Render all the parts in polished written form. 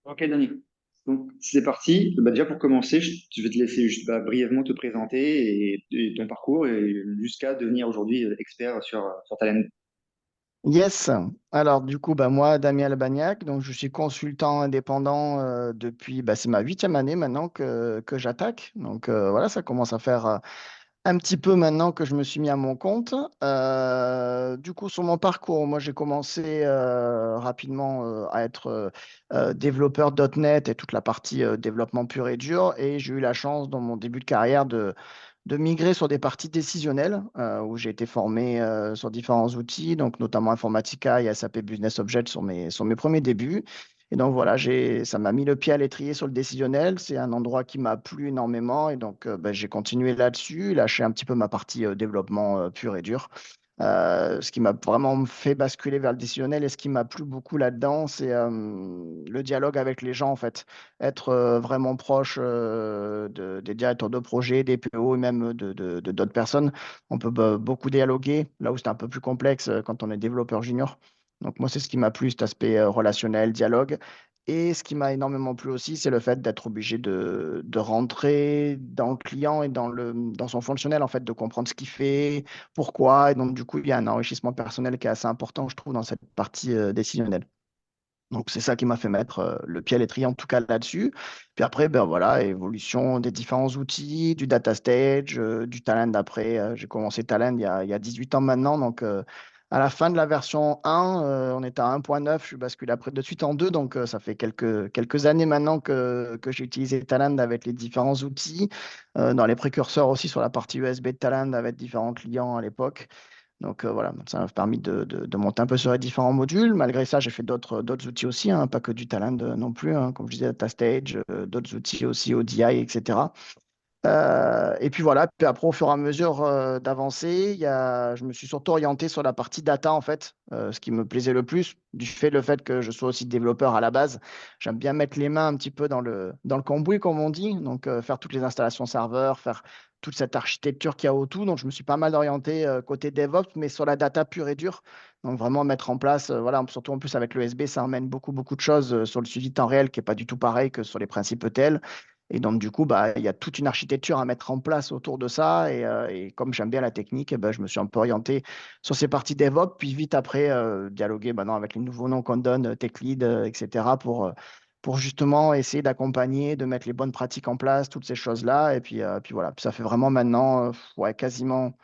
Ok, Dani. Donc, c'est parti. Bah, déjà, pour commencer, je vais te laisser juste brièvement te présenter et ton parcours et jusqu'à devenir aujourd'hui expert sur Talend. Yes. Alors du coup, bah, moi, Damien Albagnac, donc je suis consultant indépendant depuis, c'est ma huitième année maintenant que j'attaque. Donc voilà, ça commence à faire un petit peu maintenant que je me suis mis à mon compte. Du coup, sur mon parcours, moi, j'ai commencé rapidement à être développeur .NET et toute la partie développement pur et dur. Et j'ai eu la chance dans mon début de carrière de migrer sur des parties décisionnelles où j'ai été formé sur différents outils, donc notamment Informatica et SAP Business Object sur mes premiers débuts. Et donc voilà, ça m'a mis le pied à l'étrier sur le décisionnel. C'est un endroit qui m'a plu énormément. Et donc j'ai continué là-dessus, lâché un petit peu ma partie développement pur et dur. Ce qui m'a vraiment fait basculer vers le décisionnel et ce qui m'a plu beaucoup là-dedans, c'est le dialogue avec les gens en fait. Être vraiment proche des directeurs de projet, des PO et même de d'autres personnes. On peut beaucoup dialoguer, là où c'est un peu plus complexe quand on est développeur junior. Donc moi, c'est ce qui m'a plu, cet aspect relationnel, dialogue. Et ce qui m'a énormément plu aussi, c'est le fait d'être obligé de rentrer dans le client et dans son fonctionnel, en fait, de comprendre ce qu'il fait, pourquoi. Et donc, du coup, il y a un enrichissement personnel qui est assez important, je trouve, dans cette partie décisionnelle. Donc, c'est ça qui m'a fait mettre le pied à l'étrier, en tout cas là-dessus. Puis après, ben voilà, évolution des différents outils, du data stage, du talent après. J'ai commencé talent il y a 18 ans maintenant. Donc, à la fin de la version 1, on est à 1.9. Je suis basculé après de suite en 2. Donc, ça fait quelques années maintenant que j'ai utilisé talent avec les différents outils. Dans les précurseurs aussi sur la partie USB de talent avec différents clients à l'époque. Donc voilà, ça m'a permis de monter un peu sur les différents modules. Malgré ça, j'ai fait d'autres outils aussi, hein, pas que du talent non plus, hein, comme je disais, Data Stage, d'autres outils aussi, ODI, etc. Et puis voilà, puis après, au fur et à mesure d'avancer, je me suis surtout orienté sur la partie data, en fait, ce qui me plaisait le plus, le fait que je sois aussi développeur à la base. J'aime bien mettre les mains un petit peu dans le cambouis, comme on dit, donc faire toutes les installations serveurs, faire toute cette architecture qu'il y a autour. Donc, je me suis pas mal orienté côté DevOps, mais sur la data pure et dure. Donc, vraiment mettre en place, voilà, surtout en plus avec le USB, ça emmène beaucoup de choses sur le suivi temps réel qui n'est pas du tout pareil que sur les principes ETL. Et donc, du coup, il y a toute une architecture à mettre en place autour de ça. Et comme j'aime bien la technique, je me suis un peu orienté sur ces parties DevOps, puis vite après, dialoguer maintenant avec les nouveaux noms qu'on donne, Tech Lead, etc., pour justement essayer d'accompagner, de mettre les bonnes pratiques en place, toutes ces choses-là. Et puis voilà, puis ça fait vraiment maintenant, ouais, quasiment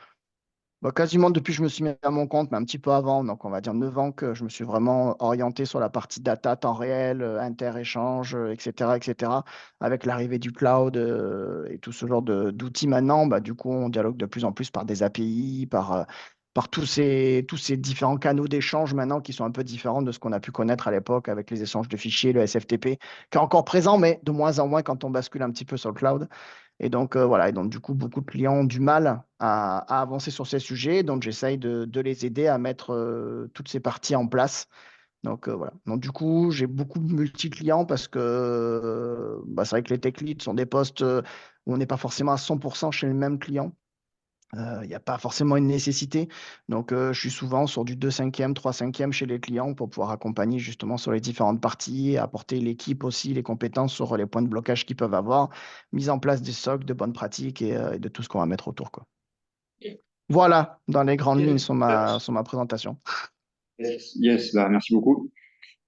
depuis que je me suis mis à mon compte, mais un petit peu avant, donc on va dire 9 ans que je me suis vraiment orienté sur la partie data, temps réel, inter-échange, etc., etc. Avec l'arrivée du cloud et tout ce genre d'outils maintenant, du coup, on dialogue de plus en plus par des API, par tous ces différents canaux d'échange maintenant qui sont un peu différents de ce qu'on a pu connaître à l'époque avec les échanges de fichiers, le SFTP, qui est encore présent, mais de moins en moins quand on bascule un petit peu sur le cloud. Et donc, voilà. Et donc, du coup, beaucoup de clients ont du mal à avancer sur ces sujets. Donc, j'essaye de les aider à mettre toutes ces parties en place. Donc, voilà. Donc, du coup, j'ai beaucoup de multi-clients parce que c'est vrai que les tech leads sont des postes où on n'est pas forcément à 100% chez le même client. Il n'y a pas forcément une nécessité. Donc, je suis souvent sur du 2/5, 3/5 chez les clients pour pouvoir accompagner justement sur les différentes parties, apporter l'équipe aussi, les compétences sur les points de blocage qu'ils peuvent avoir, mise en place des SOC, de bonnes pratiques et de tout ce qu'on va mettre autour, quoi. Voilà, dans les grandes lignes, sur ma présentation. Yes, yes, merci beaucoup.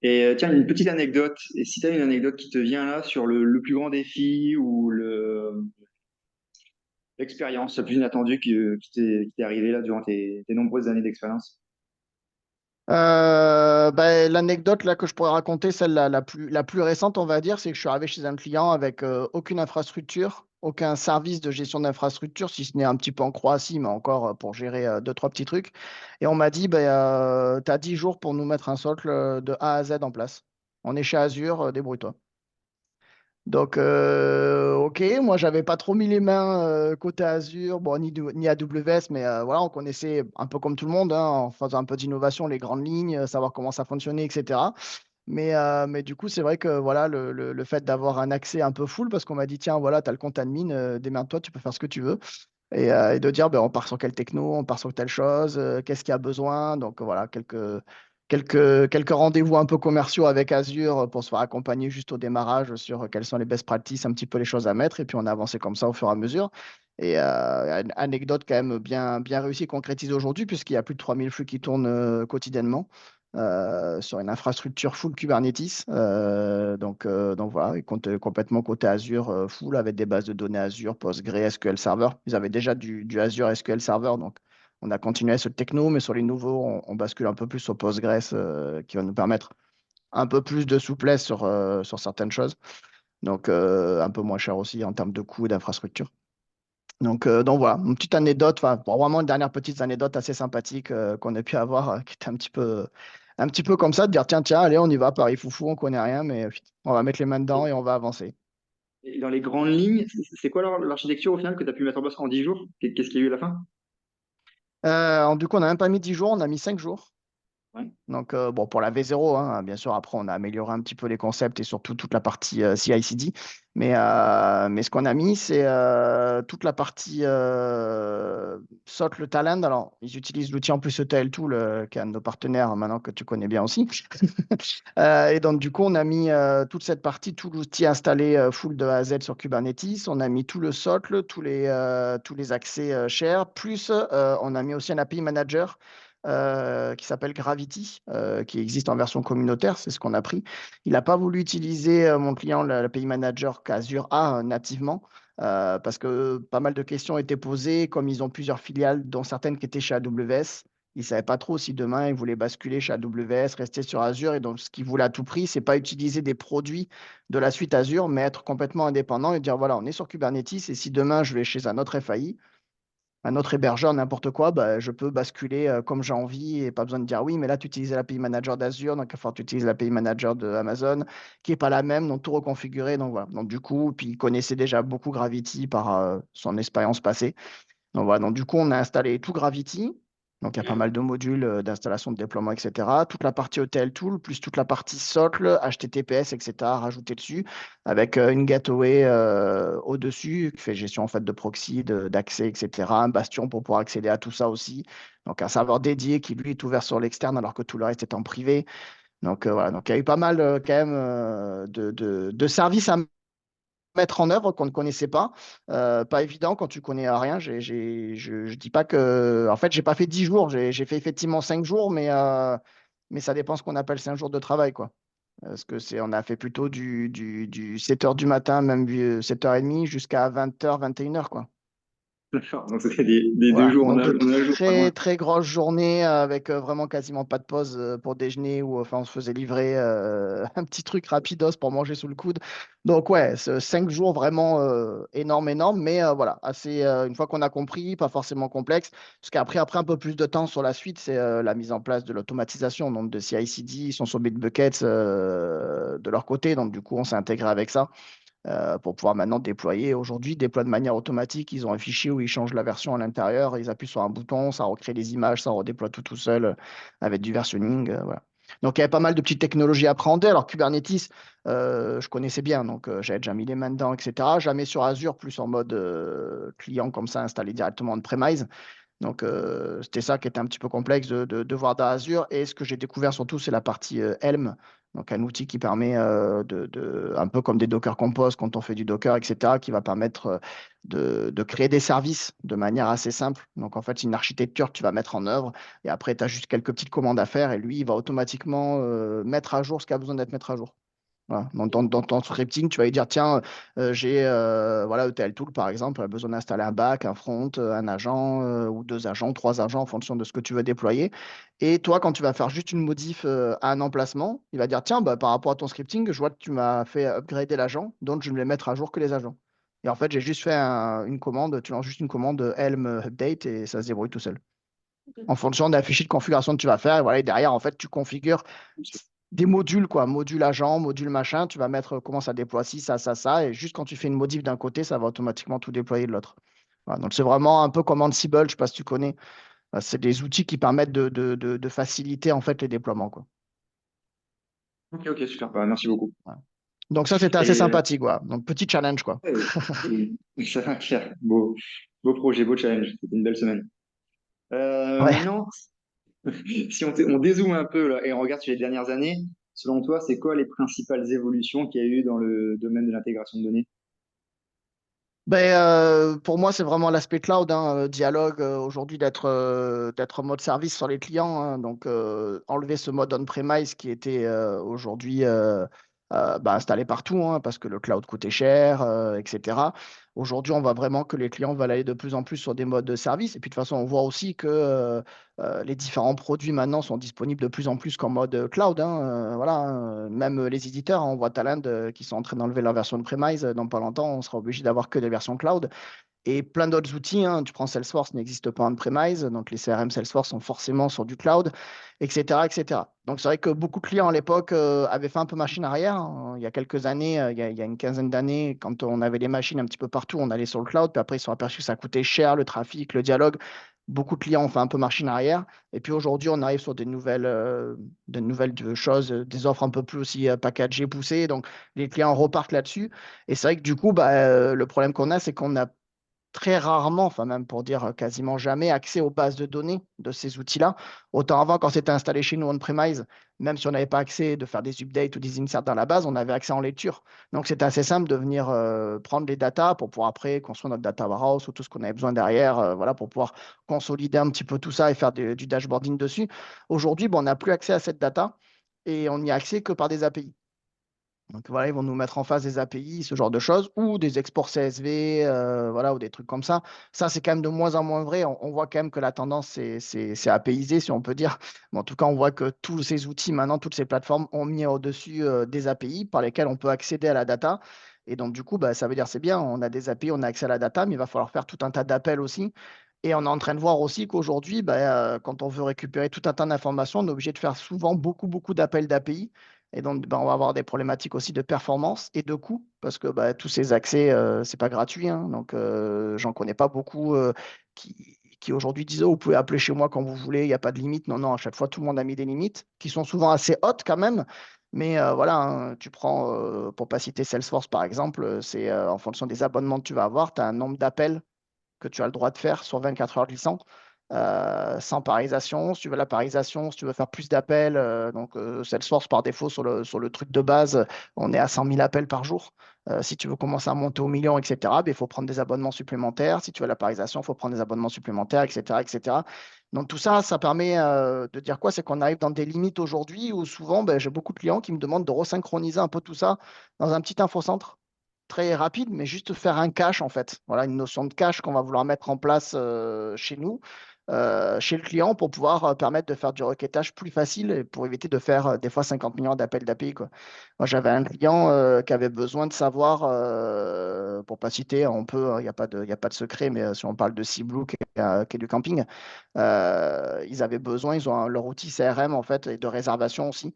Et tiens, une petite anecdote. Et si tu as une anecdote qui te vient là sur le plus grand défi ou l'expérience la plus inattendue qui t'est arrivée là durant tes nombreuses années d'expérience. L'anecdote là que je pourrais raconter, celle la plus récente, on va dire, c'est que je suis arrivé chez un client avec aucune infrastructure, aucun service de gestion d'infrastructure, si ce n'est un petit peu en Croatie, mais encore pour gérer deux, trois petits trucs. Et on m'a dit, tu as 10 jours pour nous mettre un socle de A à Z en place. On est chez Azure, débrouille-toi. Donc, ok, moi, j'avais pas trop mis les mains côté Azure, bon, ni AWS, mais voilà, on connaissait un peu comme tout le monde, hein, en faisant un peu d'innovation, les grandes lignes, savoir comment ça fonctionnait, etc. Mais du coup, c'est vrai que voilà, le fait d'avoir un accès un peu full, parce qu'on m'a dit, tiens, voilà, tu as le compte admin, démerde-toi, tu peux faire ce que tu veux. Et de dire, on part sur quelle techno, on part sur telle chose, qu'est-ce qu'il y a besoin. Donc voilà, quelques rendez-vous un peu commerciaux avec Azure pour se faire accompagner juste au démarrage sur quelles sont les best practices, un petit peu les choses à mettre, et puis on a avancé comme ça au fur et à mesure. Et une anecdote quand même bien réussie, concrétisée aujourd'hui, puisqu'il y a plus de 3000 flux qui tournent quotidiennement sur une infrastructure full Kubernetes. Donc voilà, ils comptent complètement côté Azure full avec des bases de données Azure, Postgre, SQL Server. Ils avaient déjà du Azure SQL Server, donc on a continué sur le techno, mais sur les nouveaux, on bascule un peu plus sur Postgres qui va nous permettre un peu plus de souplesse sur certaines choses. Donc un peu moins cher aussi en termes de coûts et d'infrastructure. Donc voilà, une petite anecdote, enfin bon, vraiment une dernière petite anecdote assez sympathique qu'on a pu avoir, qui était un petit peu comme ça, de dire tiens, allez, on y va, Paris Foufou, on connaît rien, mais on va mettre les mains dedans et on va avancer. Et dans les grandes lignes, c'est quoi l'architecture au final que tu as pu mettre en place en 10 jours? Qu'est-ce qu'il y a eu à la fin? Du coup, on n'a même pas mis 10 jours, on a mis 5 jours. Ouais. Donc, bon, pour la V0, hein, bien sûr, après, on a amélioré un petit peu les concepts et surtout toute la partie CI/CD. Mais ce qu'on a mis, c'est toute la partie SOT, le talent. Alors, ils utilisent l'outil en plus ETL Tool, qui est un de nos partenaires maintenant que tu connais bien aussi. Et donc, du coup, on a mis toute cette partie, tout l'outil installé full de A à Z sur Kubernetes. On a mis tout le socle, tous les accès share. Plus, on a mis aussi un API manager qui s'appelle Gravity, qui existe en version communautaire. C'est ce qu'on a pris. Il n'a pas voulu utiliser, mon client, l'API manager qu'Azure a nativement. Parce que pas mal de questions étaient posées, comme ils ont plusieurs filiales, dont certaines qui étaient chez AWS. Ils ne savaient pas trop si demain ils voulaient basculer chez AWS, rester sur Azure. Et donc, ce qu'ils voulaient à tout prix, c'est pas utiliser des produits de la suite Azure, mais être complètement indépendant et dire voilà, on est sur Kubernetes. Et si demain je vais chez un autre FAI, un autre hébergeur, n'importe quoi, bah, je peux basculer comme j'ai envie et pas besoin de dire oui, mais là, tu utilises l'API manager d'Azure, donc il va falloir que tu utilises l'API manager de Amazon, qui n'est pas la même, donc tout reconfigurer. Donc voilà. Donc du coup, puis il connaissait déjà beaucoup Gravity par son expérience passée. Donc voilà, donc du coup, on a installé tout Gravity. Donc il y a pas mal de modules d'installation, de déploiement, etc. Toute la partie ETL Tool, plus toute la partie socle, HTTPS, etc. rajoutée dessus, avec une gateway au-dessus, qui fait gestion en fait de proxy, d'accès, etc. Un bastion pour pouvoir accéder à tout ça aussi. Donc un serveur dédié qui lui est ouvert sur l'externe alors que tout le reste est en privé. Donc voilà, donc il y a eu pas mal quand même de services à mettre en œuvre qu'on ne connaissait pas. Pas évident quand tu connais rien. Je dis pas que. En fait, j'ai pas fait 10 jours. J'ai fait effectivement 5 jours, mais ça dépend ce qu'on appelle 5 jours de travail, quoi. Parce que on a fait plutôt du 7 heures du matin, même 7h30, jusqu'à 20h, 21h, quoi. D'accord. Donc c'était des deux Voilà, jours donc de en un jour, pas très loin. très grosses journées avec vraiment quasiment pas de pause pour déjeuner ou enfin on se faisait livrer un petit truc rapidos pour manger sous le coude. Donc ouais, 5 jours vraiment énorme, mais voilà, assez une fois qu'on a compris, pas forcément complexe. Parce qu'après un peu plus de temps sur la suite, c'est la mise en place de l'automatisation, donc de CI/CD, ils sont sur Bitbucket de leur côté, donc du coup on s'est intégré avec ça pour pouvoir maintenant déployer. Aujourd'hui, ils déploient de manière automatique. Ils ont un fichier où ils changent la version à l'intérieur. Ils appuient sur un bouton, ça recrée les images, ça redéploie tout seul avec du versionning. Voilà. Donc, il y avait pas mal de petites technologies à appréhender. Alors, Kubernetes, je connaissais bien, donc j'avais déjà mis les mains dedans, etc. Jamais sur Azure, plus en mode client comme ça, installé directement on-premise. Donc, c'était ça qui était un petit peu complexe de voir dans Azure. Et ce que j'ai découvert surtout, c'est la partie Helm, donc un outil qui permet, un peu comme des Docker Compose quand on fait du Docker, etc., qui va permettre de créer des services de manière assez simple. Donc, en fait, c'est une architecture que tu vas mettre en œuvre. Et après, tu as juste quelques petites commandes à faire. Et lui, il va automatiquement mettre à jour ce qui a besoin d'être mis à jour. Voilà. Dans ton scripting, tu vas lui dire, tiens, j'ai voilà, ETL Tool, par exemple, a besoin d'installer un back, un front, un agent ou deux agents, trois agents en fonction de ce que tu veux déployer. Et toi, quand tu vas faire juste une modif à un emplacement, il va dire, tiens, bah, par rapport à ton scripting, je vois que tu m'as fait upgrader l'agent, donc je ne vais mettre à jour que les agents. Et en fait, j'ai juste fait une commande, tu lances juste une commande Helm update et ça se débrouille tout seul. En fonction de la fichier de configuration que tu vas faire, et voilà, et derrière, en fait, tu configures des modules, quoi, module agent, module machin, tu vas mettre comment ça déploie ci, ça, et juste quand tu fais une modif d'un côté, ça va automatiquement tout déployer de l'autre. Voilà, donc c'est vraiment un peu comme Ansible, je ne sais pas si tu connais. C'est des outils qui permettent de faciliter en fait les déploiements, quoi. Ok, ok, super. Bah, merci beaucoup. Voilà. Donc ça, c'était assez Et sympathique, quoi. Donc petit challenge, quoi. ouais, ça va, clair. Beau projet, beau challenge. C'était une belle semaine. Ouais. Maintenant, Si on dézoome un peu là, et on regarde sur les dernières années, selon toi, c'est quoi les principales évolutions qu'il y a eu dans le domaine de l'intégration de données? Pour moi, c'est vraiment l'aspect cloud, hein, dialogue aujourd'hui d'être en mode service sur les clients, hein. Donc, enlever ce mode on-premise qui était aujourd'hui installé partout, hein, parce que le cloud coûtait cher, etc. Aujourd'hui, on voit vraiment que les clients veulent aller de plus en plus sur des modes de service. Et puis, de toute façon, on voit aussi que les différents produits maintenant sont disponibles de plus en plus qu'en mode cloud, hein. Voilà, hein. Même les éditeurs, hein, on voit Talend qui sont en train d'enlever leur version de premise. Dans pas longtemps, on sera obligé d'avoir que des versions cloud. Et plein d'autres outils, hein. Tu prends Salesforce, n'existe pas en premise, donc les CRM Salesforce sont forcément sur du cloud, etc., etc. Donc c'est vrai que beaucoup de clients à l'époque avaient fait un peu machine arrière, hein. Il y a quelques années, il y a une quinzaine d'années, quand on avait les machines un petit peu partout, on allait sur le cloud, puis après ils se sont aperçus que ça coûtait cher, le trafic, le dialogue. Beaucoup de clients ont fait un peu machine arrière. Et puis aujourd'hui, on arrive sur des nouvelles choses, des offres un peu plus aussi packagées, poussées. Donc les clients repartent là-dessus. Et c'est vrai que du coup, le problème qu'on a, c'est qu'on a très rarement, enfin même pour dire quasiment jamais, accès aux bases de données de ces outils-là. Autant avant, quand c'était installé chez nous on-premise, même si on n'avait pas accès de faire des updates ou des inserts dans la base, on avait accès en lecture. Donc c'était assez simple de venir prendre les datas pour pouvoir après construire notre data warehouse ou tout ce qu'on avait besoin derrière, voilà, pour pouvoir consolider un petit peu tout ça et faire du dashboarding dessus. Aujourd'hui, on n'a plus accès à cette data et on n'y a accès que par des API. Donc voilà, ils vont nous mettre en face des API, ce genre de choses, ou des exports CSV, voilà, ou des trucs comme ça. Ça, c'est quand même de moins en moins vrai. On voit quand même que la tendance, c'est APIser, si on peut dire. Mais en tout cas, on voit que tous ces outils, maintenant, toutes ces plateformes ont mis au-dessus des API par lesquelles on peut accéder à la data. Et donc, du coup, ça veut dire c'est bien, on a des API, on a accès à la data, mais il va falloir faire tout un tas d'appels aussi. Et on est en train de voir aussi qu'aujourd'hui, quand on veut récupérer tout un tas d'informations, on est obligé de faire souvent beaucoup, beaucoup d'appels d'API. Et donc, on va avoir des problématiques aussi de performance et de coût, parce que tous ces accès, c'est pas gratuit, hein. Donc, j'en connais pas beaucoup qui aujourd'hui disent, oh, vous pouvez appeler chez moi quand vous voulez, il n'y a pas de limite. Non, non, à chaque fois, tout le monde a mis des limites, qui sont souvent assez hautes quand même. Mais voilà, hein, tu prends, pour pas citer Salesforce par exemple, c'est en fonction des abonnements que tu vas avoir, tu as un nombre d'appels que tu as le droit de faire sur 24 heures glissant, sans parisation. Si tu veux la parisation, si tu veux faire plus d'appels, Salesforce par défaut sur le truc de base, on est à 100 000 appels par jour. Si tu veux commencer à monter au million, etc., il faut prendre des abonnements supplémentaires. Si tu veux la parisation, il faut prendre des abonnements supplémentaires, etc., etc. Donc tout ça, ça permet de dire quoi? C'est qu'on arrive dans des limites aujourd'hui où souvent, j'ai beaucoup de clients qui me demandent de resynchroniser un peu tout ça dans un petit infocentre très rapide, mais juste faire un cache en fait. Voilà, une notion de cache qu'on va vouloir mettre en place chez nous, chez le client, pour pouvoir permettre de faire du requêtage plus facile et pour éviter de faire des fois 50 millions d'appels d'API, quoi. Moi, j'avais un client qui avait besoin de savoir, pour pas citer, on peut, il y a pas de secret, mais si on parle de Seablue qui est du camping, ils ont leur outil CRM en fait et de réservation aussi,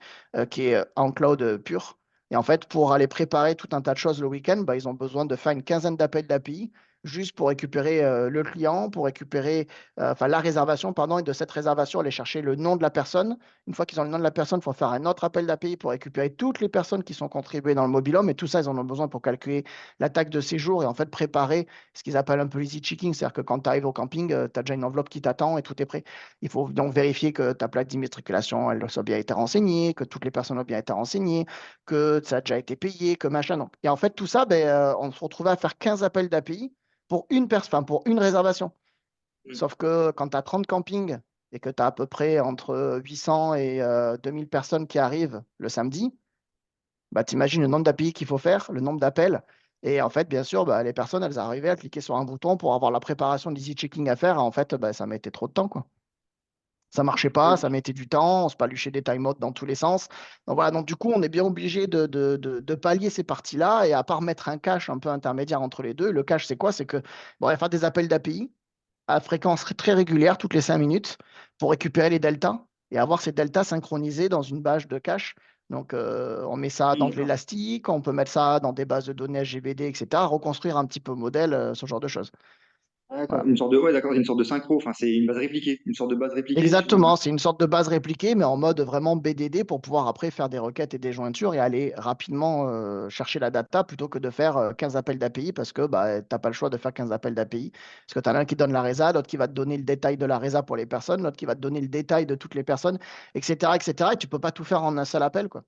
qui est en cloud pur. Et en fait, pour aller préparer tout un tas de choses le week-end, ils ont besoin de faire une quinzaine d'appels d'API juste pour récupérer le client, pour récupérer enfin la réservation, pardon, et de cette réservation, aller chercher le nom de la personne. Une fois qu'ils ont le nom de la personne, il faut faire un autre appel d'API pour récupérer toutes les personnes qui sont contribuées dans le mobilhome. Et tout ça, ils en ont besoin pour calculer la taxe de séjour et en fait préparer ce qu'ils appellent un peu easy checking. C'est-à-dire que quand tu arrives au camping, tu as déjà une enveloppe qui t'attend et tout est prêt. Il faut donc vérifier que ta plaque d'immatriculation, elle a bien été renseignée, que toutes les personnes ont bien été renseignées, que ça a déjà été payé, que machin. Donc. Et en fait, tout ça, on se retrouvait à faire 15 appels d'API pour une personne, enfin, pour une réservation. Sauf que quand tu as 30 campings et que tu as à peu près entre 800 et 2000 personnes qui arrivent le samedi, tu imagines le nombre d'API qu'il faut faire, le nombre d'appels. Et en fait, bien sûr, les personnes, elles arrivaient à cliquer sur un bouton pour avoir la préparation d'easy checking à faire. En fait, ça mettait trop de temps, quoi. Ça marchait pas, ça mettait du temps, on se paluchait des timeouts dans tous les sens. Donc voilà, donc du coup, on est bien obligé de pallier ces parties-là et à part mettre un cache un peu intermédiaire entre les deux. Le cache, c'est quoi? C'est que on va faire des appels d'API à fréquence très régulière, toutes les 5 minutes, pour récupérer les deltas et avoir ces deltas synchronisés dans une base de cache. Donc, on met ça dans Oui, de d'accord. l'élastique, on peut mettre ça dans des bases de données SGBD, etc., reconstruire un petit peu le modèle, ce genre de choses. Ah, d'accord. Voilà. Une sorte de, ouais, d'accord, une sorte de synchro. Enfin, c'est une base répliquée, une sorte de base répliquée finalement. Exactement, c'est une sorte de base répliquée, mais en mode vraiment BDD pour pouvoir après faire des requêtes et des jointures et aller rapidement chercher la data plutôt que de faire 15 appels d'API parce que bah, tu n'as pas le choix de faire 15 appels d'API. Parce que tu as l'un qui donne la résa, l'autre qui va te donner le détail de la résa pour les personnes, l'autre qui va te donner le détail de toutes les personnes, etc., etc. Et tu peux pas tout faire en un seul appel, quoi.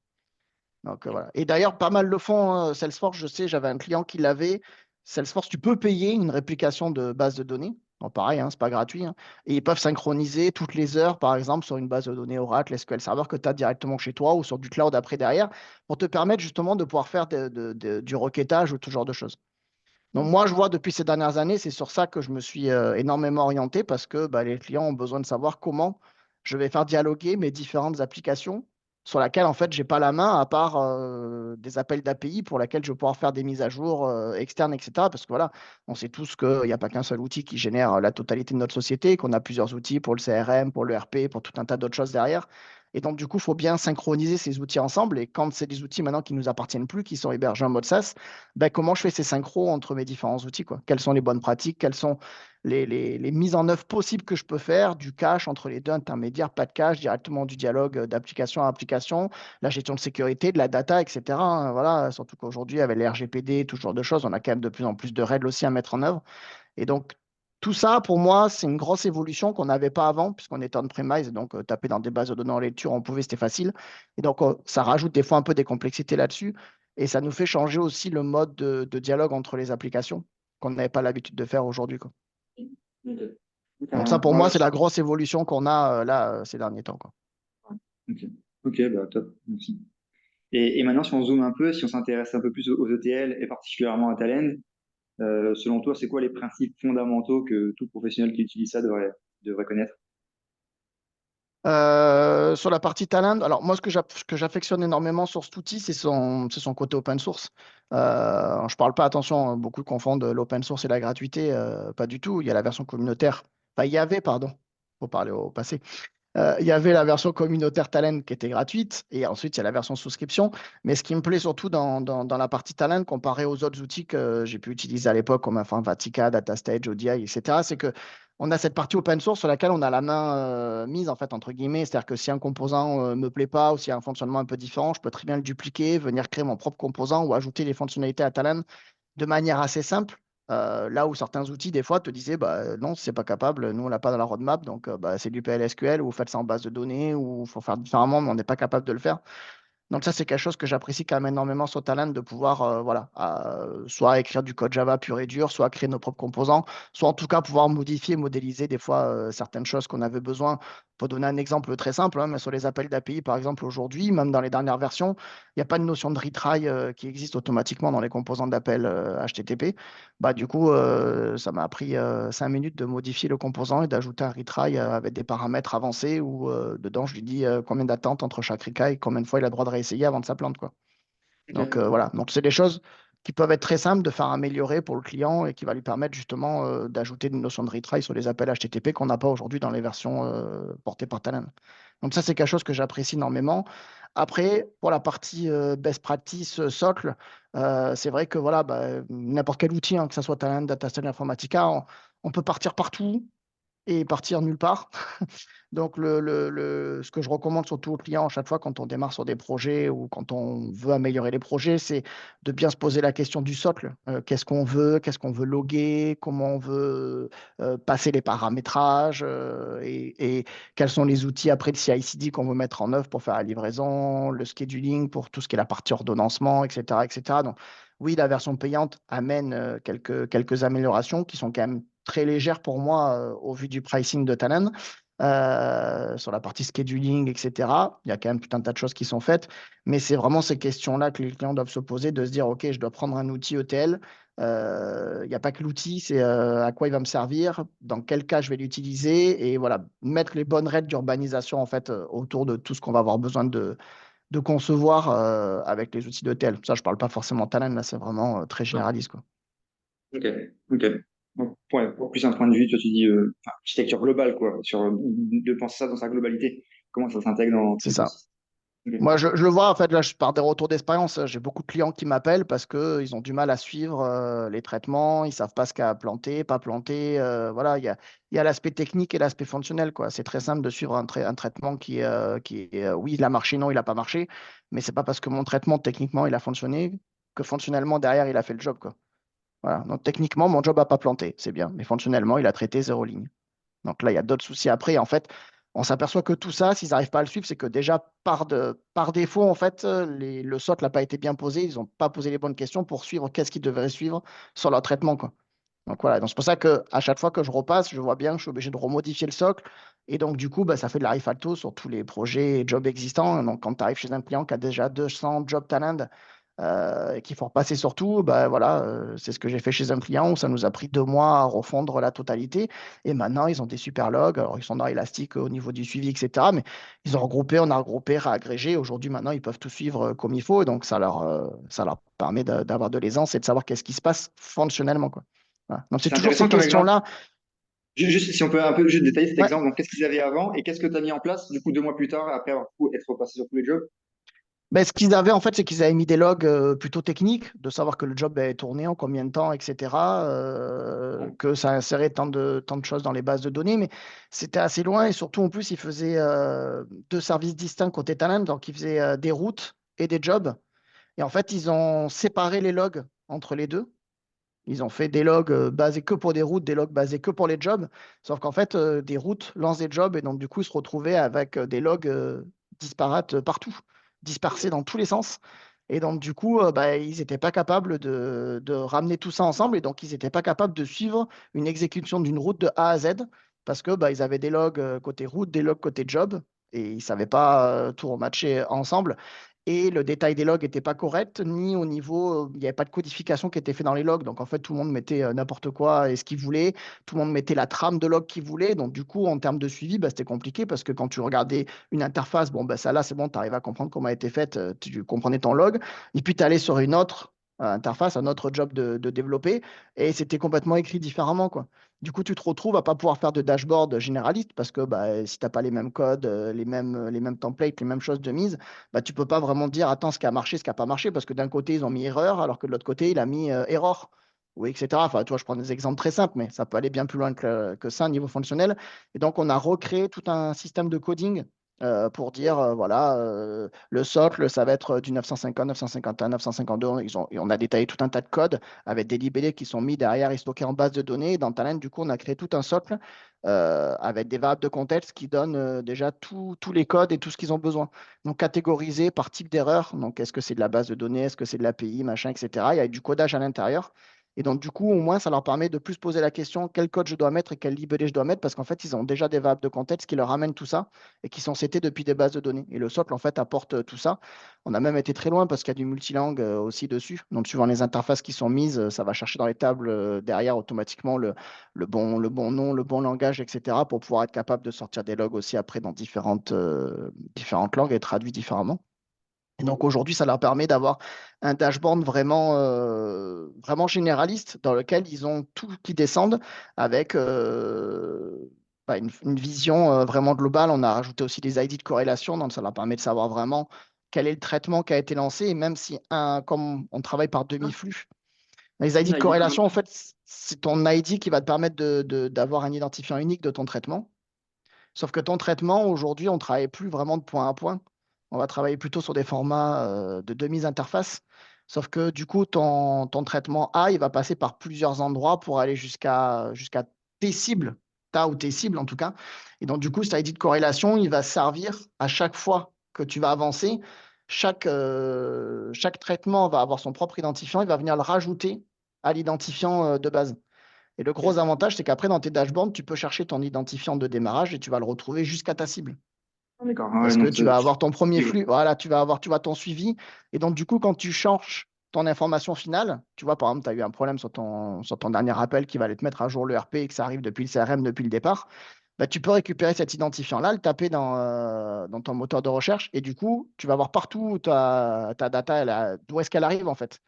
Donc voilà. Et d'ailleurs, pas mal le font, Salesforce, je sais, j'avais un client qui l'avait. Salesforce, tu peux payer une réplication de base de données. Bon, pareil, hein, c'est pas gratuit, hein. Et ils peuvent synchroniser toutes les heures, par exemple, sur une base de données Oracle, SQL Server que tu as directement chez toi ou sur du cloud après derrière, pour te permettre justement de pouvoir faire du requêtage ou tout genre de choses. Donc moi, je vois depuis ces dernières années, c'est sur ça que je me suis énormément orienté parce que bah, les clients ont besoin de savoir comment je vais faire dialoguer mes différentes applications sur lesquelles en fait j'ai pas la main à part des appels d'API pour lesquels je vais pouvoir faire des mises à jour externes, etc. Parce que voilà, on sait tous qu'il n'y a pas qu'un seul outil qui génère la totalité de notre société, qu'on a plusieurs outils pour le CRM, pour le RP, pour tout un tas d'autres choses derrière. Et donc, du coup, il faut bien synchroniser ces outils ensemble. Et quand c'est des outils maintenant qui ne nous appartiennent plus, qui sont hébergés en mode SaaS, ben, comment je fais ces synchros entre mes différents outils, quoi. Quelles sont les bonnes pratiques, quelles sont les mises en œuvre possibles que je peux faire, du cache entre les deux intermédiaires, pas de cache, directement du dialogue d'application à application, la gestion de sécurité, de la data, etc., hein, voilà, surtout qu'aujourd'hui, avec les RGPD, tout ce genre de choses, on a quand même de plus en plus de règles aussi à mettre en œuvre. Et donc, tout ça, pour moi, c'est une grosse évolution qu'on n'avait pas avant, puisqu'on était on-premise, donc taper dans des bases de données en lecture, on pouvait, c'était facile. Et donc, ça rajoute des fois un peu des complexités là-dessus. Et ça nous fait changer aussi le mode de dialogue entre les applications qu'on n'avait pas l'habitude de faire aujourd'hui, quoi. Ok. Donc, ça, Carrément. pour Ouais, moi, c'est la grosse évolution qu'on a là ces derniers temps, quoi. ok. Ok, bah top, merci. Et maintenant, si on zoome un peu, si on s'intéresse un peu plus aux ETL et particulièrement à Talend, selon toi, c'est quoi les principes fondamentaux que tout professionnel qui utilise ça devrait connaître? Sur la partie talent, alors moi, ce que j'affectionne énormément sur cet outil, c'est son côté open source. Je parle pas, attention, beaucoup confondent l'open source et la gratuité, pas du tout. Il y a la version communautaire. Enfin, il y avait, pardon, faut parler au passé. Il y avait la version communautaire Talent qui était gratuite et ensuite il y a la version souscription. Mais ce qui me plaît surtout dans la partie Talent comparé aux autres outils que j'ai pu utiliser à l'époque comme Informatica, DataStage, ODI, etc., c'est que on a cette partie open source sur laquelle on a la main mise en fait entre guillemets. C'est-à-dire que si un composant me plaît pas ou s'il y a un fonctionnement un peu différent, je peux très bien le dupliquer, venir créer mon propre composant ou ajouter des fonctionnalités à Talent de manière assez simple. Là où certains outils, des fois, te disaient bah, non, c'est pas capable, nous, on l'a pas dans la roadmap, donc bah, c'est du PLSQL ou vous faites ça en base de données ou il faut faire différemment, mais on n'est pas capable de le faire. Donc ça, c'est quelque chose que j'apprécie quand même énormément sur Talend, de pouvoir voilà, soit écrire du code Java pur et dur, soit créer nos propres composants, soit en tout cas pouvoir modifier, modéliser des fois certaines choses qu'on avait besoin. Pour donner un exemple très simple, hein, mais sur les appels d'API, par exemple, aujourd'hui, même dans les dernières versions, il n'y a pas de notion de retry qui existe automatiquement dans les composants d'appel HTTP. Bah, du coup, ça m'a pris 5 minutes de modifier le composant et d'ajouter un retry avec des paramètres avancés où dedans, je lui dis combien d'attentes entre chaque retry et combien de fois il a le droit de réessayer avant de sa plante, quoi. Donc Ok. voilà, donc c'est des choses qui peuvent être très simples de faire améliorer pour le client et qui va lui permettre justement d'ajouter une notion de retry sur les appels HTTP qu'on n'a pas aujourd'hui dans les versions portées par Talend. Donc ça, c'est quelque chose que j'apprécie énormément. Après, pour la partie best practice socle, c'est vrai que voilà, bah, n'importe quel outil, hein, que ce soit Talend, DataStage, Informatica, on peut partir partout et partir nulle part. Donc, ce que je recommande surtout aux clients à chaque fois quand on démarre sur des projets ou quand on veut améliorer les projets, c'est de bien se poser la question du socle. Qu'est-ce qu'on veut loguer, comment on veut passer les paramétrages et quels sont les outils après de CI/CD qu'on veut mettre en œuvre pour faire la livraison, le scheduling pour tout ce qui est la partie ordonnancement, etc., etc. Donc, oui, la version payante amène quelques améliorations qui sont quand même très légères pour moi au vu du pricing de Talend sur la partie scheduling, etc. Il y a quand même tout un tas de choses qui sont faites, mais c'est vraiment ces questions-là que les clients doivent se poser, de se dire, OK, je dois prendre un outil ETL. Il n'y a pas que l'outil, c'est à quoi il va me servir, dans quel cas je vais l'utiliser, et voilà, mettre les bonnes règles d'urbanisation en fait autour de tout ce qu'on va avoir besoin de concevoir avec les outils d'ETL. Ça, je ne parle pas forcément talent, là, c'est vraiment très généraliste, quoi. Ok, ok. Donc, ouais, pour plus un point de vue, toi tu dis enfin, architecture globale, quoi, sur de penser ça dans sa globalité, comment ça s'intègre dans tout C'est ça. l'écosystème. Ok. Moi, je le vois, en fait, là, je pars des retours d'expérience. J'ai beaucoup de clients qui m'appellent parce qu'ils ont du mal à suivre les traitements, ils savent pas ce qu'a planté, pas planté. Voilà, il y a l'aspect technique et l'aspect fonctionnel, quoi. C'est très simple de suivre un traitement oui, il a marché, non, il n'a pas marché, mais c'est pas parce que mon traitement, techniquement, il a fonctionné que fonctionnellement, derrière, il a fait le job, quoi. Voilà. Donc, techniquement, mon job n'a pas planté, c'est bien, mais fonctionnellement, il a traité zéro ligne. Donc là, il y a d'autres soucis après. En fait, on s'aperçoit que tout ça, s'ils n'arrivent pas à le suivre, c'est que déjà, par défaut, en fait, le socle n'a pas été bien posé. Ils n'ont pas posé les bonnes questions pour suivre qu'est-ce qu'ils devraient suivre sur leur traitement, quoi. Donc voilà. Donc c'est pour ça qu'à chaque fois que je repasse, je vois bien que je suis obligé de remodifier le socle. Et donc, du coup, bah, ça fait de la rifalto sur tous les projets et jobs existants. Donc, quand tu arrives chez un client qui a déjà 200 job talent et qu'il faut repasser sur tout, bah, voilà, c'est ce que j'ai fait chez un client où ça nous a pris 2 mois à refondre la totalité. Et maintenant, ils ont des super logs. Alors, ils sont dans Elastic au niveau du suivi, etc. Mais ils ont regroupé, on a regroupé, réagrégé. Aujourd'hui, maintenant, ils peuvent tout suivre comme il faut. Et donc, ça leur permet d'avoir de l'aisance et de savoir qu'est-ce qui se passe fonctionnellement, quoi. Voilà. Donc, c'est C'est toujours ces intéressant comme exemple. questions-là. Juste, si on peut un peu juste détailler cet Ouais. exemple, donc qu'est-ce qu'ils avaient avant et qu'est-ce que tu as mis en place, du coup, 2 mois plus tard, après avoir être repassé sur tous les jobs? Ben, ce qu'ils avaient, en fait, c'est qu'ils avaient mis des logs plutôt techniques, de savoir que le job est tourné en combien de temps, etc., que ça insérait tant de choses dans les bases de données, mais c'était assez loin et surtout, en plus, ils faisaient 2 services distincts côté talent, donc ils faisaient des routes et des jobs. Et en fait, ils ont séparé les logs entre les deux. Ils ont fait des logs basés que pour des routes, des logs basés que pour les jobs. Sauf qu'en fait, des routes lancent des jobs et donc du coup, ils se retrouvaient avec des logs disparates partout, dispersés dans tous les sens. Et donc du coup, bah, ils n'étaient pas capables de ramener tout ça ensemble et donc ils n'étaient pas capables de suivre une exécution d'une route de A à Z parce que bah, ils avaient des logs côté route, des logs côté job et ils ne savaient pas tout rematcher ensemble. Et le détail des logs n'était pas correct, ni au niveau, il n'y avait pas de codification qui était fait dans les logs. Donc en fait, tout le monde mettait n'importe quoi et ce qu'il voulait. Tout le monde mettait la trame de log qu'il voulait. Donc du coup, en termes de suivi, bah, c'était compliqué parce que quand tu regardais une interface, bon, bah, ça là, c'est bon, tu arrives à comprendre comment a été faite, tu comprenais ton log. Et puis tu allais sur une autre interface, un autre job de développer, et c'était complètement écrit différemment, quoi. Du coup, tu te retrouves à pas pouvoir faire de dashboard généraliste parce que bah, si tu n'as pas les mêmes codes, les mêmes templates, les mêmes choses de mise, bah, tu peux pas vraiment dire attends ce qui a marché, ce qui n'a pas marché, parce que d'un côté, ils ont mis erreur, alors que de l'autre côté, il a mis erreur, ou etc. Enfin, tu vois, je prends des exemples très simples, mais ça peut aller bien plus loin que ça au niveau fonctionnel. Et donc, on a recréé tout un système de coding pour dire, voilà, le socle, ça va être du 950, 951, 952. Et on a détaillé tout un tas de codes avec des libellés qui sont mis derrière et stockés en base de données. Et dans Talent, du coup, on a créé tout un socle avec des variables de contexte qui donnent déjà tous les codes et tout ce qu'ils ont besoin. Donc, catégorisé par type d'erreur. Donc, est-ce que c'est de la base de données, est-ce que c'est de l'API, machin, etc. Il y a du codage à l'intérieur. Et donc, du coup, au moins, ça leur permet de plus poser la question quel code je dois mettre et quel libellé je dois mettre, parce qu'en fait, ils ont déjà des variables de contexte qui leur amènent tout ça et qui sont setés depuis des bases de données. Et le socle, en fait, apporte tout ça. On a même été très loin parce qu'il y a du multilangue aussi dessus. Donc, suivant les interfaces qui sont mises, ça va chercher dans les tables derrière automatiquement le bon nom, le bon langage, etc., pour pouvoir être capable de sortir des logs aussi après dans différentes langues et traduits différemment. Et donc aujourd'hui, ça leur permet d'avoir un dashboard vraiment généraliste dans lequel ils ont tout qui descendent avec bah, une vision vraiment globale. On a rajouté aussi des ID de corrélation, donc ça leur permet de savoir vraiment quel est le traitement qui a été lancé. Et même si, comme on travaille par demi-flux, les ID de Ah, il dit quoi? corrélation, en fait, c'est ton ID qui va te permettre d'avoir un identifiant unique de ton traitement. Sauf que ton traitement, aujourd'hui, on ne travaille plus vraiment de point à point. On va travailler plutôt sur des formats de demi-interface. Sauf que du coup, ton traitement A, il va passer par plusieurs endroits pour aller jusqu'à tes cibles, ta ou tes cibles en tout cas. Et donc, du coup, cet ID de corrélation, il va servir à chaque fois que tu vas avancer. Chaque traitement va avoir son propre identifiant. Il va venir le rajouter à l'identifiant de base. Et le gros avantage, c'est qu'après, dans tes dashboards, tu peux chercher ton identifiant de démarrage et tu vas le retrouver jusqu'à ta cible. Ah, d'accord. Ah ouais, Parce que non, tu vas avoir ton premier oui, ouais. flux, voilà, tu vas avoir, tu vois, ton suivi. Et donc, du coup, quand tu changes ton information finale, tu vois, par exemple, tu as eu un problème sur ton dernier appel qui va aller te mettre à jour le RP et que ça arrive depuis le CRM, depuis le départ, bah, tu peux récupérer cet identifiant-là, le taper dans ton moteur de recherche et du coup, tu vas voir partout où ta data, d'où est-ce qu'elle arrive en fait.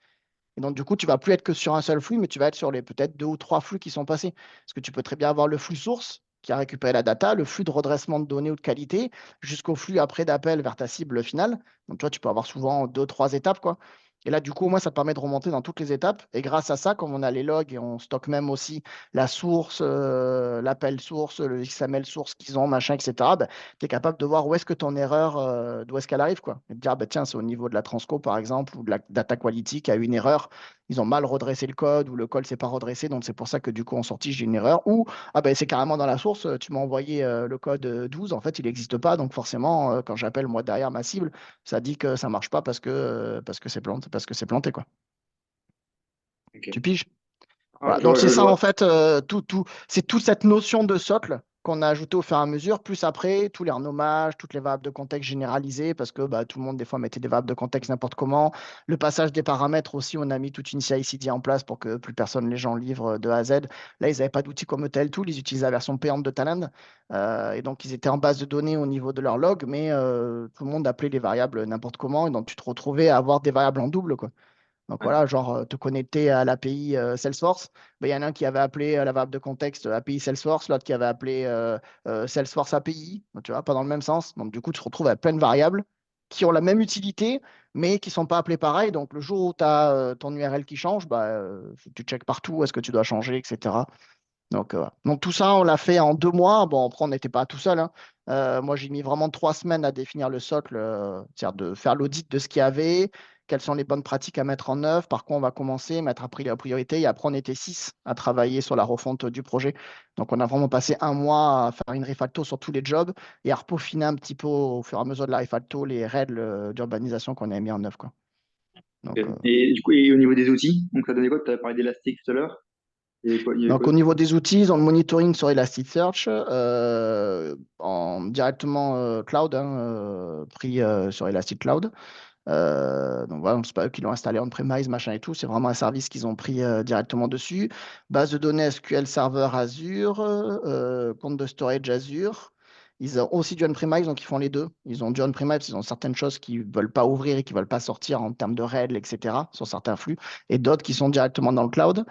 Et donc, du coup, tu vas plus être que sur un seul flux, mais tu vas être sur les peut-être 2 ou 3 flux qui sont passés. Parce que tu peux très bien avoir le flux source. qui a récupéré la data, le flux de redressement de données ou de qualité, jusqu'au flux après d'appel vers ta cible finale. Donc, tu vois, tu peux avoir souvent deux, trois étapes, quoi. Et là, du coup, moi, ça te permet de remonter dans toutes les étapes. Et grâce à ça, comme on a les logs et on stocke même aussi la source, l'appel source, le XML source qu'ils ont, machin, etc., tu es capable de voir où est-ce que ton erreur, d'où est-ce qu'elle arrive, quoi. Et de dire, bah, tiens, c'est au niveau de la transco, par exemple, ou de la data quality qui a eu une erreur. Ils ont mal redressé le code ou le code ne s'est pas redressé, donc c'est pour ça que du coup, en sortie, j'ai une erreur. Ou, ah ben, c'est carrément dans la source, tu m'as envoyé le code 12, en fait, il n'existe pas. Donc forcément, quand j'appelle moi derrière ma cible, ça dit que ça marche pas parce que c'est planté, parce que c'est planté, quoi. Tu Ok. piges? Ah, Voilà, donc c'est je ça en vois. fait, c'est toute cette notion de socle qu'on a ajouté au fur et à mesure, plus après tous les renommages, toutes les variables de contexte généralisées, parce que bah, tout le monde des fois mettait des variables de contexte n'importe comment. Le passage des paramètres aussi, on a mis toute une CI/CD en place pour que plus personne les gens livrent de A à Z. Là, ils n'avaient pas d'outils comme Hotel Tool, ils utilisaient la version payante de Talend, et donc ils étaient en base de données au niveau de leur log, mais tout le monde appelait les variables n'importe comment, et donc tu te retrouvais à avoir des variables en double, quoi. Donc Ouais. voilà, genre te connecter à l'API Salesforce. Ben, il y en a un qui avait appelé la variable de contexte API Salesforce, l'autre qui avait appelé Salesforce API, donc, tu vois, pas dans le même sens. Donc du coup, tu te retrouves avec plein de variables qui ont la même utilité, mais qui ne sont pas appelées pareil. Donc le jour où tu as ton URL qui change, bah, faut que tu checkes partout où est-ce que tu dois changer, etc. Voilà. Donc tout ça, on l'a fait en 2 mois. Bon, après, on n'était pas tout seul, hein. Moi, j'ai mis vraiment 3 semaines à définir le socle, c'est-à-dire de faire l'audit de ce qu'il y avait, quelles sont les bonnes pratiques à mettre en œuvre, par quoi on va commencer, mettre après la priorité. Et après, on était 6 à travailler sur la refonte du projet. Donc, on a vraiment passé un mois à faire une refacto sur tous les jobs et à repeaufiner un petit peu au fur et à mesure de la refacto les règles d'urbanisation qu'on avait mis en œuvre, quoi. Ok. Donc, euh, Et du coup, et au niveau des outils, donc ça donnait quoi? Tu as parlé d'Elastic tout à l'heure. Il y avait Donc, quoi au d'autre? niveau des outils, ils ont le monitoring sur Elasticsearch, directement cloud, hein, pris sur Elastic Cloud. Donc voilà, c'est pas eux qui l'ont installé on-premise, machin et tout, c'est vraiment un service qu'ils ont pris directement dessus. Base de données SQL Server Azure, compte de storage Azure. Ils ont aussi du on-premise, donc ils font les deux. Ils ont du on-premise, ils ont certaines choses qu'ils ne veulent pas ouvrir et qui ne veulent pas sortir en termes de règles, etc., sur certains flux, et d'autres qui sont directement dans le cloud.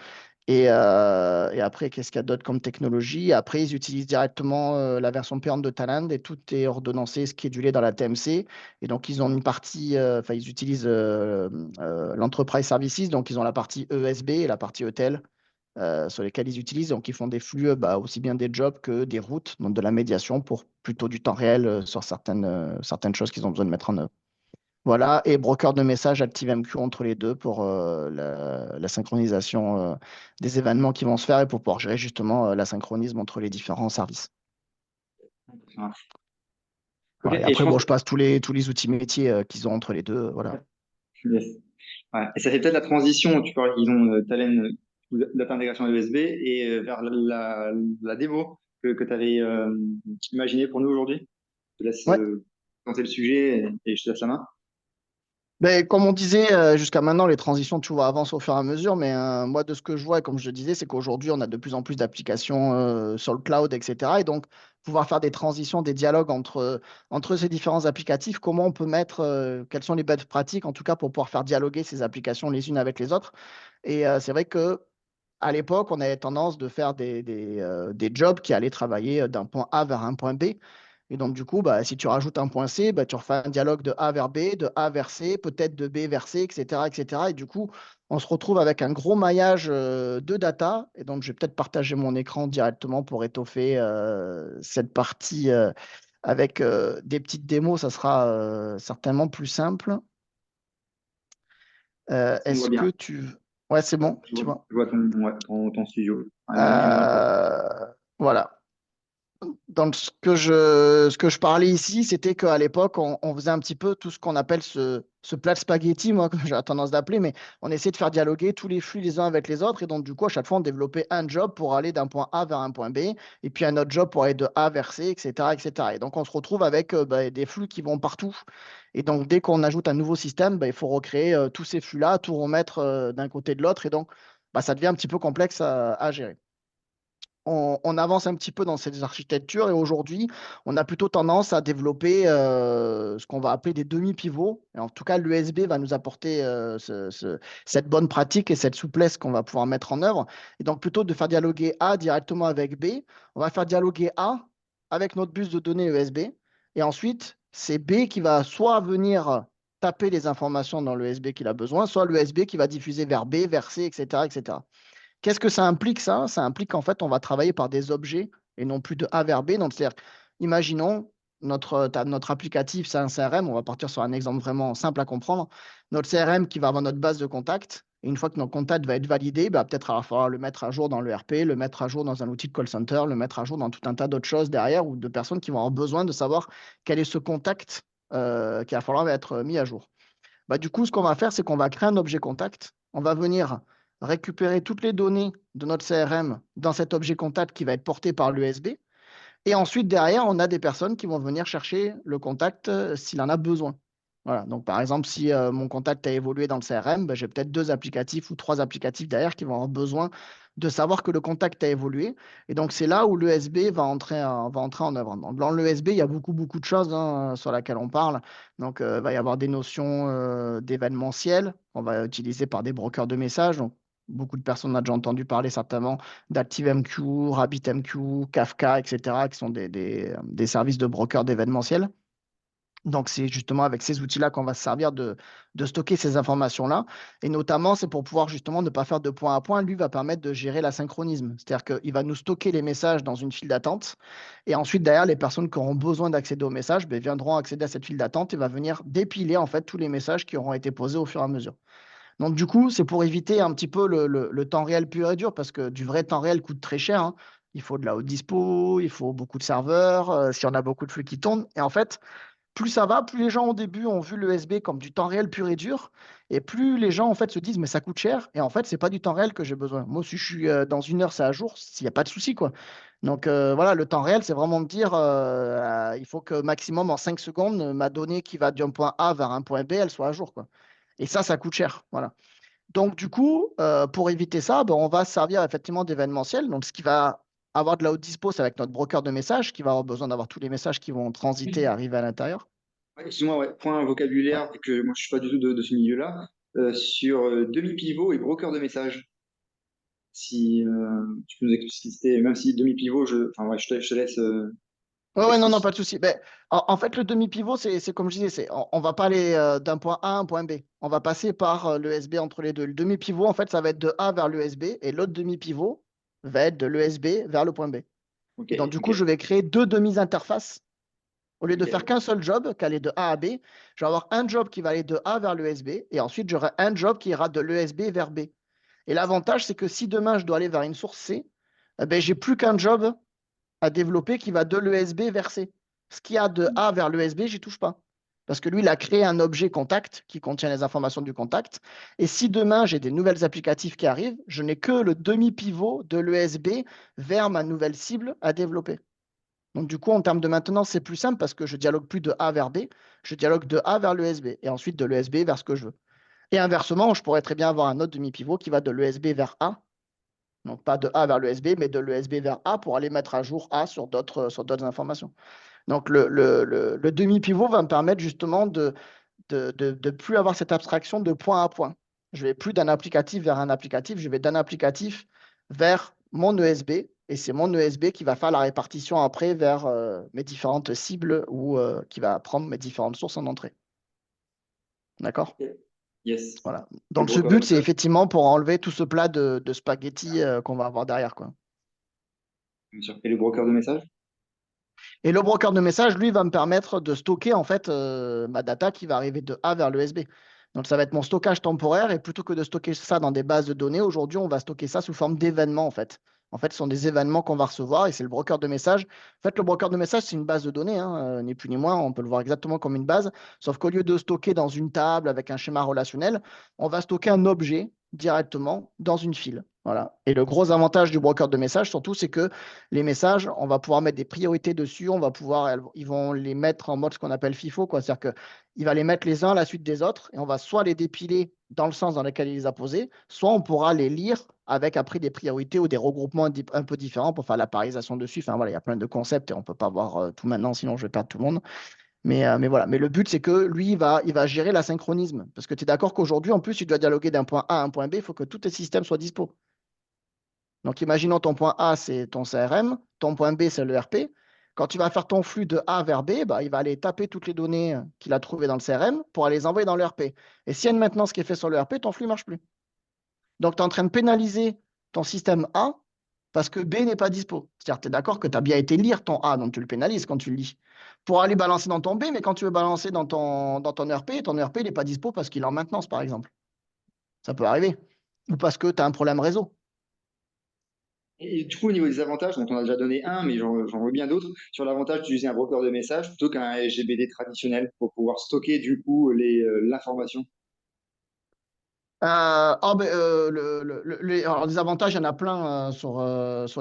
Et après, qu'est-ce qu'il y a d'autre comme technologie? Après, ils utilisent directement la version payante de Talend et tout est ordonnancé, schedulé dans la TMC. Et donc, ils ont une partie, enfin, ils utilisent l'Enterprise Services, donc ils ont la partie ESB et la partie ETL sur lesquelles ils utilisent. Donc, ils font des flux, bah, aussi bien des jobs que des routes, donc de la médiation pour plutôt du temps réel sur certaines choses qu'ils ont besoin de mettre en œuvre. Voilà, et broker de messages ActiveMQ entre les deux pour la synchronisation des événements qui vont se faire et pour pouvoir gérer justement l'asynchronisme entre les différents services. Ça marche. Ok, Voilà. Et et je après, pense. bon, je passe tous les outils métiers qu'ils ont entre les deux. Voilà. Yes. Ouais. Et ça fait peut-être la transition, tu parles qu'ils ont Talend ou data intégration USB et vers la démo que tu avais imaginée pour nous aujourd'hui. Je te laisse Ouais. présenter le sujet et je te laisse la main. Ben, comme on disait, jusqu'à maintenant, les transitions, tu vois, avancent au fur et à mesure. Mais moi, de ce que je vois, et comme je le disais, c'est qu'aujourd'hui, on a de plus en plus d'applications sur le cloud, etc. Et donc, pouvoir faire des transitions, des dialogues entre ces différents applicatifs, comment on peut mettre, quelles sont les best pratiques, en tout cas, pour pouvoir faire dialoguer ces applications les unes avec les autres. Et c'est vrai que à l'époque, on avait tendance de faire des jobs qui allaient travailler d'un point A vers un point B. Et donc, du coup, bah, si tu rajoutes un point C, bah, tu refais un dialogue de A vers B, de A vers C, peut-être de B vers C, etc., etc. Et du coup, on se retrouve avec un gros maillage de data. Et donc, je vais peut-être partager mon écran directement pour étoffer cette partie avec des petites démos. Ça sera certainement plus simple. On voit Est-ce que bien. tu... Ouais, c'est bon, Je tu vois, vois. je vois ton studio. Ah, dis-moi tout. Voilà. Donc, ce que je parlais ici, c'était qu'à l'époque, on faisait un petit peu tout ce qu'on appelle ce plat de spaghetti, moi, que j'ai tendance d'appeler, mais on essayait de faire dialoguer tous les flux les uns avec les autres. Et donc, du coup, à chaque fois, on développait un job pour aller d'un point A vers un point B, et puis un autre job pour aller de A vers C, etc., etc. Et donc, on se retrouve avec bah, des flux qui vont partout. Et donc, dès qu'on ajoute un nouveau système, bah, il faut recréer tous ces flux-là, tout remettre d'un côté de l'autre. Et donc, bah, ça devient un petit peu complexe à gérer. on avance un petit peu dans ces architectures et aujourd'hui, on a plutôt tendance à développer ce qu'on va appeler des demi-pivots. Et en tout cas, l'USB va nous apporter cette bonne pratique et cette souplesse qu'on va pouvoir mettre en œuvre. Et donc, plutôt de faire dialoguer A directement avec B, on va faire dialoguer A avec notre bus de données USB. Et ensuite, c'est B qui va soit venir taper les informations dans l'USB qu'il a besoin, soit l'USB qui va diffuser vers B, vers C, etc., etc. Qu'est-ce que ça implique, ça? Ça implique qu'en fait, on va travailler par des objets et non plus de A vers B. Donc, c'est-à-dire, imaginons notre applicatif, c'est un CRM. On va partir sur un exemple vraiment simple à comprendre. Notre CRM qui va avoir notre base de contact. Et une fois que notre contact va être validé, bah, peut-être il va falloir le mettre à jour dans le RP, le mettre à jour dans un outil de call center, le mettre à jour dans tout un tas d'autres choses derrière ou de personnes qui vont avoir besoin de savoir quel est ce contact qu'il va falloir être mis à jour. Bah, du coup, ce qu'on va faire, c'est qu'on va créer un objet contact. On va venir récupérer toutes les données de notre CRM dans cet objet contact qui va être porté par l'USB. Et ensuite, derrière, on a des personnes qui vont venir chercher le contact s'il en a besoin. Voilà. Donc, par exemple, si mon contact a évolué dans le CRM, ben, j'ai peut-être deux applicatifs ou trois applicatifs derrière qui vont avoir besoin de savoir que le contact a évolué. Et donc, c'est là où l'ESB va entrer en œuvre. Donc, dans l'ESB, il y a beaucoup, beaucoup de choses hein, sur lesquelles on parle. Donc, il va y avoir des notions d'événementiel qu'on va utiliser par des brokers de messages. Donc, beaucoup de personnes ont déjà entendu parler certainement d'ActiveMQ, RabbitMQ, Kafka, etc., qui sont des services de brokers d'événementiel. Donc, c'est justement avec ces outils-là qu'on va se servir de stocker ces informations-là. Et notamment, c'est pour pouvoir justement ne pas faire de point à point. Lui va permettre de gérer l'asynchronisme. C'est-à-dire qu'il va nous stocker les messages dans une file d'attente. Et ensuite, derrière, les personnes qui auront besoin d'accéder aux messages ben, viendront accéder à cette file d'attente et va venir dépiler en fait tous les messages qui auront été posés au fur et à mesure. Donc, du coup, c'est pour éviter un petit peu le temps réel pur et dur, parce que du vrai temps réel coûte très cher, hein. Il faut de la haute dispo, il faut beaucoup de serveurs, si on a beaucoup de flux qui tournent. Et en fait, plus ça va, plus les gens au début ont vu l'ESB comme du temps réel pur et dur, et plus les gens en fait se disent mais ça coûte cher, et en fait c'est pas du temps réel que j'ai besoin. Moi si je suis dans une heure c'est à jour, s'il n'y a pas de souci quoi. Donc voilà, le temps réel c'est vraiment de dire il faut que maximum en 5 secondes ma donnée qui va d'un point A vers un point B elle soit à jour quoi. Et ça coûte cher. Voilà. Donc, du coup, pour éviter ça, ben, on va se servir effectivement d'événementiel. Donc, ce qui va avoir de la haute dispo, c'est avec notre broker de messages qui va avoir besoin d'avoir tous les messages qui vont transiter et arriver à l'intérieur. Ouais, excuse-moi, ouais, point Ouais. vocabulaire, vu que moi je suis pas du tout de ce milieu-là, sur demi-pivot et broker de messages. Si tu peux nous expliciter, même si demi-pivot, enfin, ouais, je te laisse Ouais, ouais, non, non, pas expliciter. de souci. Ben, en fait, le demi-pivot, c'est comme je disais, on va pas aller d'un point A à un point B. On va passer par l'ESB entre les deux. Le demi-pivot, en fait, ça va être de A vers l'ESB et l'autre demi-pivot va être de l'ESB vers le point B. Ok, Et donc, du ok, coup, je vais créer deux demi-interfaces. Au lieu de faire ok. qu'un seul job, qui allait de A à B, je vais avoir un job qui va aller de A vers l'ESB et ensuite j'aurai un job qui ira de l'ESB vers B. Et l'avantage, c'est que si demain je dois aller vers une source C, eh ben, j'ai plus qu'un job à développer qui va de l'ESB vers C. Ce qui a de A vers l'ESB, j'y touche pas. Parce que lui, il a créé un objet contact qui contient les informations du contact. Et si demain j'ai des nouvelles applicatifs qui arrivent, je n'ai que le demi-pivot de l'ESB vers ma nouvelle cible à développer. Donc, du coup, en termes de maintenance, c'est plus simple parce que je dialogue plus de A vers B, je dialogue de A vers l'ESB et ensuite de l'ESB vers ce que je veux. Et inversement, je pourrais très bien avoir un autre demi-pivot qui va de l'ESB vers A, donc pas de A vers l'ESB, mais de l'ESB vers A pour aller mettre à jour A sur d'autres informations. Donc, le demi-pivot va me permettre justement de plus avoir cette abstraction de point à point. Je vais plus d'un applicatif vers un applicatif, je vais d'un applicatif vers mon ESB et c'est mon ESB qui va faire la répartition après vers mes différentes cibles ou qui va prendre mes différentes sources en entrée. D'accord? Ok. Yes. Voilà. Et le Donc ce broker de but, c'est message? effectivement pour enlever tout ce plat de spaghettis qu'on va avoir derrière, quoi. Bien sûr. Et le broker de message? Et le broker de messages, lui, va me permettre de stocker en fait ma data qui va arriver de A vers l'ESB. Donc ça va être mon stockage temporaire et plutôt que de stocker ça dans des bases de données, aujourd'hui, on va stocker ça sous forme d'événements en fait. En fait, ce sont des événements qu'on va recevoir et c'est le broker de messages. En fait, le broker de messages, c'est une base de données, hein, ni plus ni moins. On peut le voir exactement comme une base, sauf qu'au lieu de stocker dans une table avec un schéma relationnel, on va stocker un objet directement dans une file. Voilà. Et le gros avantage du broker de messages, surtout, c'est que les messages, on va pouvoir mettre des priorités dessus, on va pouvoir, ils vont les mettre en mode ce qu'on appelle FIFO, quoi. C'est-à-dire qu'il va les mettre les uns à la suite des autres et on va soit les dépiler dans le sens dans lequel il les a posés, soit on pourra les lire avec après des priorités ou des regroupements un peu différents pour faire la parisation dessus. Enfin voilà, il y a plein de concepts et on ne peut pas voir tout maintenant, sinon je vais perdre tout le monde. Mais voilà. Mais le but, c'est que lui, il va gérer l'asynchronisme. Parce que tu es d'accord qu'aujourd'hui, en plus, tu dois dialoguer d'un point A à un point B, il faut que tous tes systèmes soient dispo. Donc, imaginons ton point A, c'est ton CRM, ton point B, c'est le RP. Quand tu vas faire ton flux de A vers B, bah, il va aller taper toutes les données qu'il a trouvées dans le CRM pour aller les envoyer dans le RP. Et s'il y a une maintenance qui est faite sur le RP, ton flux ne marche plus. Donc, tu es en train de pénaliser ton système A parce que B n'est pas dispo. C'est-à-dire, tu es d'accord que tu as bien été lire ton A, donc tu le pénalises quand tu le lis. Pour aller balancer dans ton B, mais quand tu veux balancer dans ton RP, ton RP, il n'est pas dispo parce qu'il est en maintenance, par exemple. Ça peut arriver. Ou parce que tu as un problème réseau. Et du coup, au niveau des avantages, dont on a déjà donné un, mais j'en veux bien d'autres, sur l'avantage d'utiliser un broker de messages plutôt qu'un SGBD traditionnel pour pouvoir stocker du coup l'information. Alors, des avantages, il y en a plein sur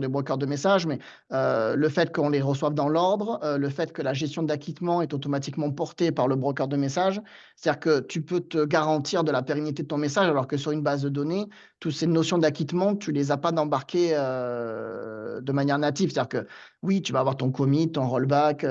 les brokers de messages, mais le fait qu'on les reçoive dans l'ordre, le fait que la gestion d'acquittement est automatiquement portée par le broker de messages, c'est-à-dire que tu peux te garantir de la pérennité de ton message, alors que sur une base de données, toutes ces notions d'acquittement, tu les as pas d'embarquer de manière native. C'est-à-dire que oui, tu vas avoir ton commit, ton rollback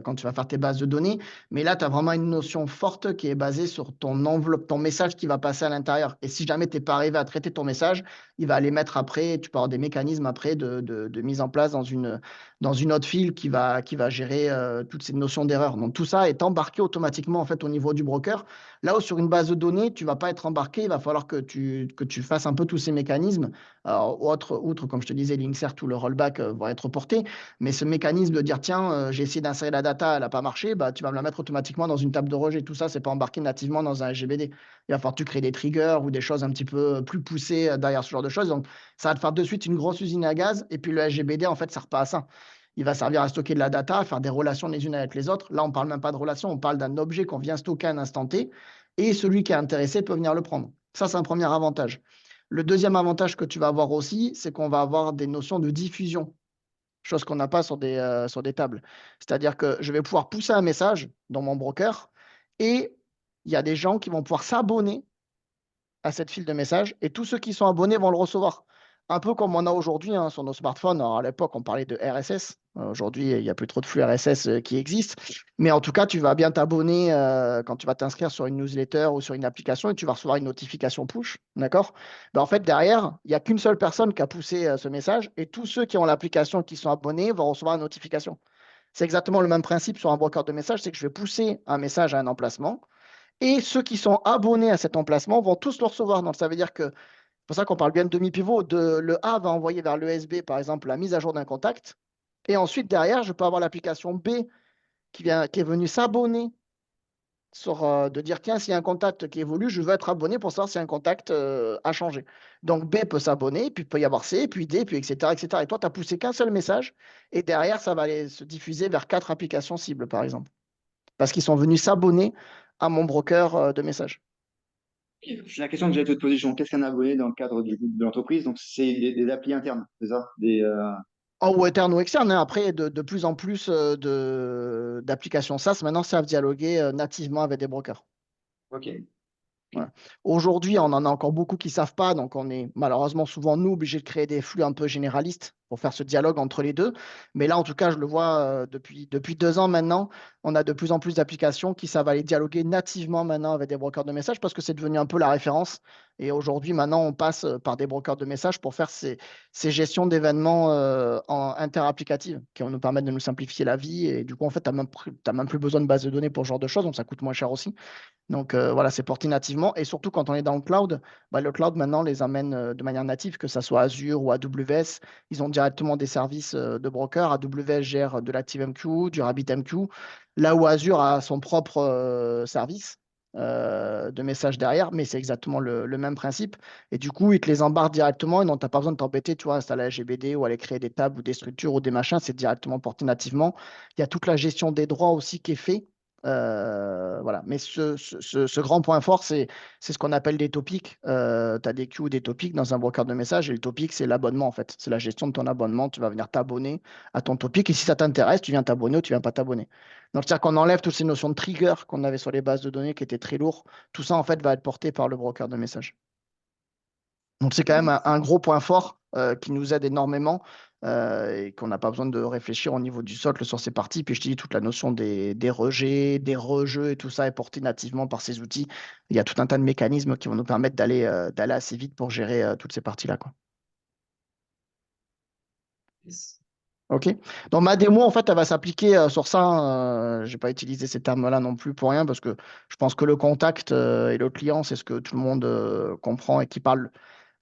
quand tu vas faire tes bases de données, mais là, tu as vraiment une notion forte qui est basée sur ton enveloppe, ton message qui va passer à l'intérieur. Et si jamais tu n'es pas arrivé à traiter ton message, il va aller mettre après, tu peux avoir des mécanismes après de mise en place dans une autre file qui va gérer toutes ces notions d'erreur. Donc tout ça est embarqué automatiquement en fait au niveau du broker. Là où sur une base de données, tu ne vas pas être embarqué, il va falloir que tu fasses un peu tous ces mécanismes. Alors, outre, comme je te disais, l'insert ou le rollback vont être portés. Mais ce mécanisme de dire, tiens, j'ai essayé d'insérer la data, elle n'a pas marché, bah, tu vas me la mettre automatiquement dans une table de rejet. Tout ça, c'est pas embarqué nativement dans un SGBD. Il va falloir que tu crées des triggers ou des choses un petit peu plus poussées derrière ce genre de choses. Donc, ça va te faire de suite une grosse usine à gaz. Et puis, le SGBD, en fait, ça ne sert pas à ça. Il va servir à stocker de la data, à faire des relations les unes avec les autres. Là, on ne parle même pas de relations, on parle d'un objet qu'on vient stocker à un instant T. Et celui qui est intéressé peut venir le prendre. Ça, c'est un premier avantage. Le deuxième avantage que tu vas avoir aussi, c'est qu'on va avoir des notions de diffusion, chose qu'on n'a pas sur des tables. C'est-à-dire que je vais pouvoir pousser un message dans mon broker et il y a des gens qui vont pouvoir s'abonner à cette file de messages et tous ceux qui sont abonnés vont le recevoir. Un peu comme on a aujourd'hui sur nos smartphones. Alors, à l'époque, on parlait de RSS. Aujourd'hui, il n'y a plus trop de flux RSS qui existent. Mais en tout cas, tu vas bien t'abonner quand tu vas t'inscrire sur une newsletter ou sur une application et tu vas recevoir une notification push. D'accord? Ben, en fait, derrière, il n'y a qu'une seule personne qui a poussé ce message et tous ceux qui ont l'application qui sont abonnés vont recevoir une notification. C'est exactement le même principe sur un broker de messages, c'est que je vais pousser un message à un emplacement et ceux qui sont abonnés à cet emplacement vont tous le recevoir. Donc, ça veut dire que c'est pour ça qu'on parle bien de demi-pivot. Le A va envoyer vers l'ESB, par exemple, la mise à jour d'un contact. Et ensuite, derrière, je peux avoir l'application B qui est venue s'abonner de dire, tiens, s'il y a un contact qui évolue, je veux être abonné pour savoir si un contact a changé. Donc, B peut s'abonner, puis il peut y avoir C, puis D, puis etc., etc. Et toi, tu n'as poussé qu'un seul message. Et derrière, ça va aller se diffuser vers 4 applications cibles, par exemple. Parce qu'ils sont venus s'abonner à mon broker de messages. C'est la question que j'allais te poser, Jean. Qu'est-ce qu'un abonné dans le cadre de l'entreprise? Donc, c'est des applis internes, c'est ça? Ou interne ou externe, hein. Après, de plus en plus d'applications SaaS maintenant savent dialoguer nativement avec des brokers. Ok. Voilà. Aujourd'hui, on en a encore beaucoup qui ne savent pas, donc on est malheureusement souvent nous obligés de créer des flux un peu généralistes pour faire ce dialogue entre les deux. Mais là, en tout cas, je le vois depuis 2 ans maintenant, on a de plus en plus d'applications qui savent aller dialoguer nativement maintenant avec des brokers de messages parce que c'est devenu un peu la référence. Et aujourd'hui, maintenant, on passe par des brokers de messages pour faire ces gestions d'événements interapplicatives qui vont nous permettre de nous simplifier la vie. Et du coup, en fait, tu n'as même plus besoin de base de données pour ce genre de choses, donc ça coûte moins cher aussi. Donc voilà, c'est porté nativement. Et surtout, quand on est dans le cloud, bah, le cloud maintenant les amène de manière native, que ce soit Azure ou AWS. Ils ont directement des services de broker. AWS gère de l'ActiveMQ, du RabbitMQ, là où Azure a son propre service de message derrière, mais c'est exactement le même principe. Et du coup, ils te les embarquent directement et donc tu n'as pas besoin de t'embêter, tu vois, à installer GBD ou aller créer des tables ou des structures ou des machins. C'est directement porté nativement. Il y a toute la gestion des droits aussi qui est faite Voilà. Mais ce grand point fort, c'est ce qu'on appelle des topics. Tu as des queues, des topics dans un broker de messages. Et le topic, c'est l'abonnement, en fait. C'est la gestion de ton abonnement. Tu vas venir t'abonner à ton topic. Et si ça t'intéresse, tu viens t'abonner ou tu viens pas t'abonner. Donc, c'est-à-dire qu'on enlève toutes ces notions de trigger qu'on avait sur les bases de données qui étaient très lourds. Tout ça, en fait, va être porté par le broker de messages. Donc, c'est quand même un gros point fort qui nous aide énormément et qu'on n'a pas besoin de réfléchir au niveau du socle sur ces parties. Puis, je te dis, toute la notion des rejets, des rejeux et tout ça est porté nativement par ces outils. Il y a tout un tas de mécanismes qui vont nous permettre d'aller assez vite pour gérer toutes ces parties-là, quoi. Yes. OK? Donc, ma démo, en fait, elle va s'appliquer sur ça. Je n'ai pas utilisé ces termes-là non plus pour rien parce que je pense que le contact et le client, c'est ce que tout le monde comprend et qui parle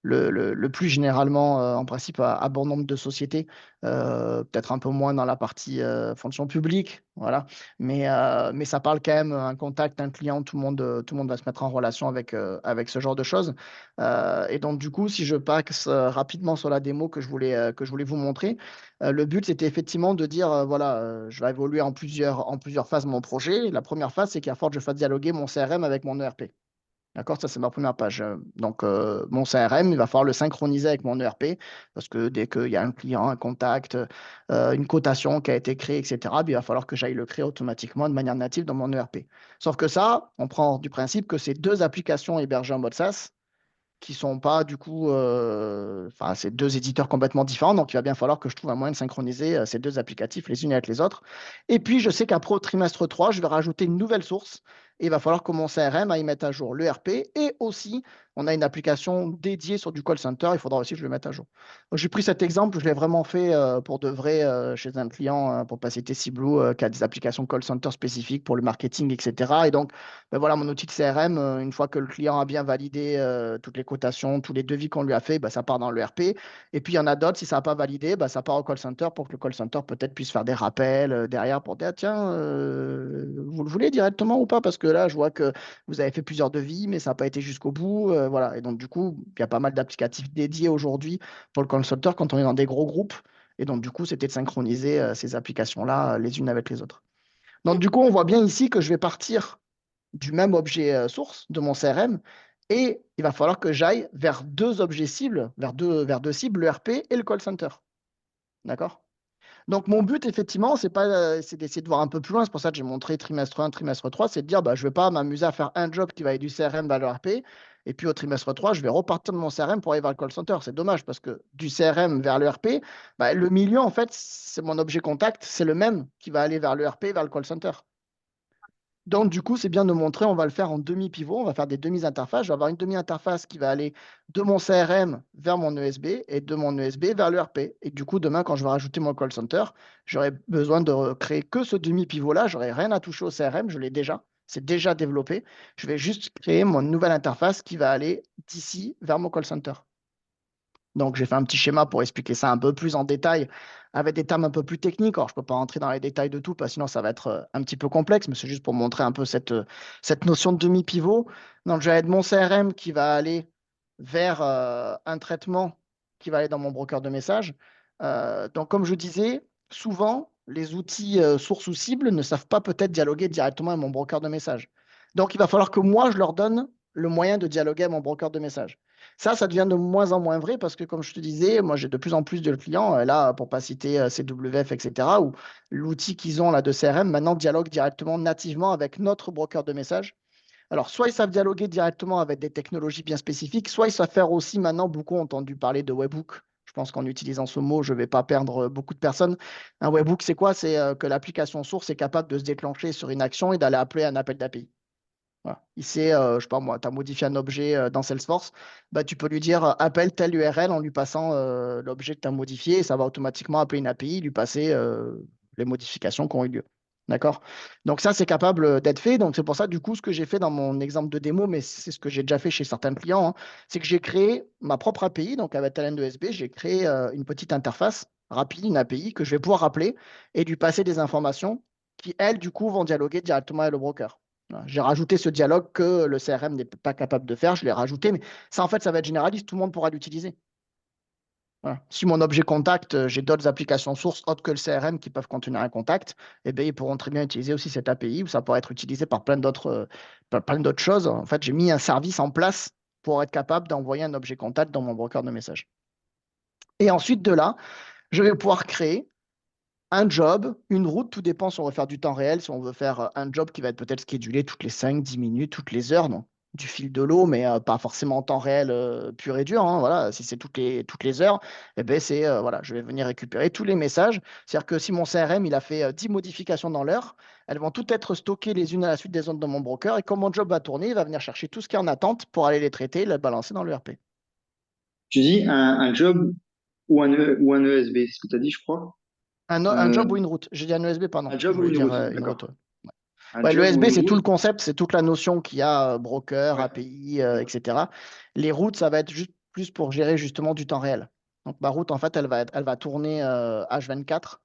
le plus généralement, en principe, à bon nombre de sociétés, peut-être un peu moins dans la partie fonction publique, voilà. Mais ça parle quand même un contact, un client, tout le monde va se mettre en relation avec ce genre de choses. Et donc, du coup, si je passe rapidement sur la démo que je voulais vous montrer, le but, c'était effectivement de dire, voilà, je vais évoluer en plusieurs phases mon projet. La première phase, c'est qu'il va falloir que je fasse dialoguer mon CRM avec mon ERP. D'accord, ça c'est ma première page. Donc, mon CRM, il va falloir le synchroniser avec mon ERP parce que dès qu'il y a un client, un contact, une cotation qui a été créée, etc., il va falloir que j'aille le créer automatiquement de manière native dans mon ERP. Sauf que ça, on prend du principe que c'est deux applications hébergées en mode SaaS qui sont pas du coup, enfin, c'est deux éditeurs complètement différents, donc il va bien falloir que je trouve un moyen de synchroniser ces deux applicatifs les unes avec les autres. Et puis, je sais qu'après au trimestre 3 je vais rajouter une nouvelle source et il va falloir que mon CRM aille mettre à jour l'ERP et aussi, on a une application dédiée sur du call center, il faudra aussi que je le mette à jour. Donc, j'ai pris cet exemple, je l'ai vraiment fait pour de vrai chez un client, pour pas citer Ciblou, qui a des applications call center spécifiques pour le marketing, etc. Et donc, ben voilà, mon outil de CRM, une fois que le client a bien validé toutes les cotations, tous les devis qu'on lui a fait, ben, ça part dans le RP. Et puis, il y en a d'autres, si ça n'a pas validé, ben, ça part au call center pour que le call center peut-être puisse faire des rappels derrière pour dire, ah, tiens, vous le voulez directement ou pas? Parce que là, je vois que vous avez fait plusieurs devis, mais ça n'a pas été jusqu'au bout. Voilà. Et donc, du coup, il y a pas mal d'applicatifs dédiés aujourd'hui pour le call center quand on est dans des gros groupes. Et donc, du coup, c'était de synchroniser ces applications-là les unes avec les autres. Donc, du coup, on voit bien ici que je vais partir du même objet source de mon CRM et il va falloir que j'aille vers deux objets cibles, vers deux cibles, le RP et le call center. D'accord? Donc, mon but, effectivement, c'est pas, c'est d'essayer de voir un peu plus loin. C'est pour ça que j'ai montré trimestre 1, trimestre 3, c'est de dire, bah, je ne vais pas m'amuser à faire un job qui va aller du CRM vers le RP. Et puis, au trimestre 3, je vais repartir de mon CRM pour aller vers le call center. C'est dommage parce que du CRM vers le RP, bah, le milieu, en fait, c'est mon objet contact, c'est le même qui va aller vers le RP, vers le call center. Donc, du coup, c'est bien de montrer, on va le faire en demi-pivot, on va faire des demi-interfaces. Je vais avoir une demi-interface qui va aller de mon CRM vers mon ESB et de mon ESB vers l'ERP. Et du coup, demain, quand je vais rajouter mon call center, j'aurai besoin de créer que ce demi-pivot-là. Je n'aurai rien à toucher au CRM, je l'ai déjà. C'est déjà développé. Je vais juste créer mon nouvelle interface qui va aller d'ici vers mon call center. Donc, j'ai fait un petit schéma pour expliquer ça un peu plus en détail, avec des termes un peu plus techniques. Alors, je ne peux pas rentrer dans les détails de tout, parce que sinon, ça va être un petit peu complexe, mais c'est juste pour montrer un peu cette notion de demi-pivot. Donc, j'ai mon CRM qui va aller vers un traitement qui va aller dans mon broker de messages. Donc, comme je disais, souvent, les outils source ou cible ne savent pas peut-être dialoguer directement avec mon broker de messages. Donc, il va falloir que moi, je leur donne le moyen de dialoguer avec mon broker de messages. Ça devient de moins en moins vrai parce que, comme je te disais, moi, j'ai de plus en plus de clients, là, pour pas citer CWF, etc., où l'outil qu'ils ont là de CRM maintenant dialogue directement nativement avec notre broker de messages. Alors, soit ils savent dialoguer directement avec des technologies bien spécifiques, soit ils savent faire aussi maintenant, beaucoup ont entendu parler de webhook. Je pense qu'en utilisant ce mot, je ne vais pas perdre beaucoup de personnes. Un webhook, c'est quoi? C'est que l'application source est capable de se déclencher sur une action et d'aller appeler un appel d'API. Voilà. Il sait, je sais pas moi, tu as modifié un objet dans Salesforce, bah, tu peux lui dire appelle telle URL en lui passant l'objet que tu as modifié et ça va automatiquement appeler une API, lui passer les modifications qui ont eu lieu. D'accord? Donc ça, c'est capable d'être fait. Donc c'est pour ça, du coup, ce que j'ai fait dans mon exemple de démo, mais c'est ce que j'ai déjà fait chez certains clients, hein, c'est que j'ai créé ma propre API. Donc avec Talend ESB, j'ai créé une petite interface rapide, une API que je vais pouvoir appeler et lui passer des informations qui, elles, du coup, vont dialoguer directement avec le broker. Voilà. J'ai rajouté ce dialogue que le CRM n'est pas capable de faire, je l'ai rajouté, mais ça, en fait, ça va être généraliste, tout le monde pourra l'utiliser. Voilà. Si mon objet contact, j'ai d'autres applications sources autres que le CRM qui peuvent contenir un contact, eh bien, ils pourront très bien utiliser aussi cette API ou ça pourrait être utilisé par plein d'autres choses. En fait, j'ai mis un service en place pour être capable d'envoyer un objet contact dans mon broker de messages. Et ensuite de là, je vais pouvoir créer un job, une route, tout dépend si on veut faire du temps réel, si on veut faire un job qui va être peut-être schedulé toutes les 5, 10 minutes, toutes les heures, non, du fil de l'eau, mais pas forcément en temps réel pur et dur, hein, voilà, si c'est toutes les heures, eh ben c'est, voilà, je vais venir récupérer tous les messages. C'est-à-dire que si mon CRM il a fait 10 modifications dans l'heure, elles vont toutes être stockées les unes à la suite des autres dans mon broker, et quand mon job va tourner, il va venir chercher tout ce qui est en attente pour aller les traiter et les balancer dans l'ERP. Tu dis un job ou un ESB, c'est ce que tu as dit, je crois. Un Euh, job ou une route. J'ai dit un USB, pardon. un Je job ou voulais une dire route, une route. d'accord. Ouais. Un Ouais, job ou l'ESB, une c'est tout route, le concept, c'est toute la notion qu'il y a, broker, ouais. API, etc. Les routes, ça va être juste plus pour gérer justement du temps réel. Donc ma route, en fait, elle va tourner H24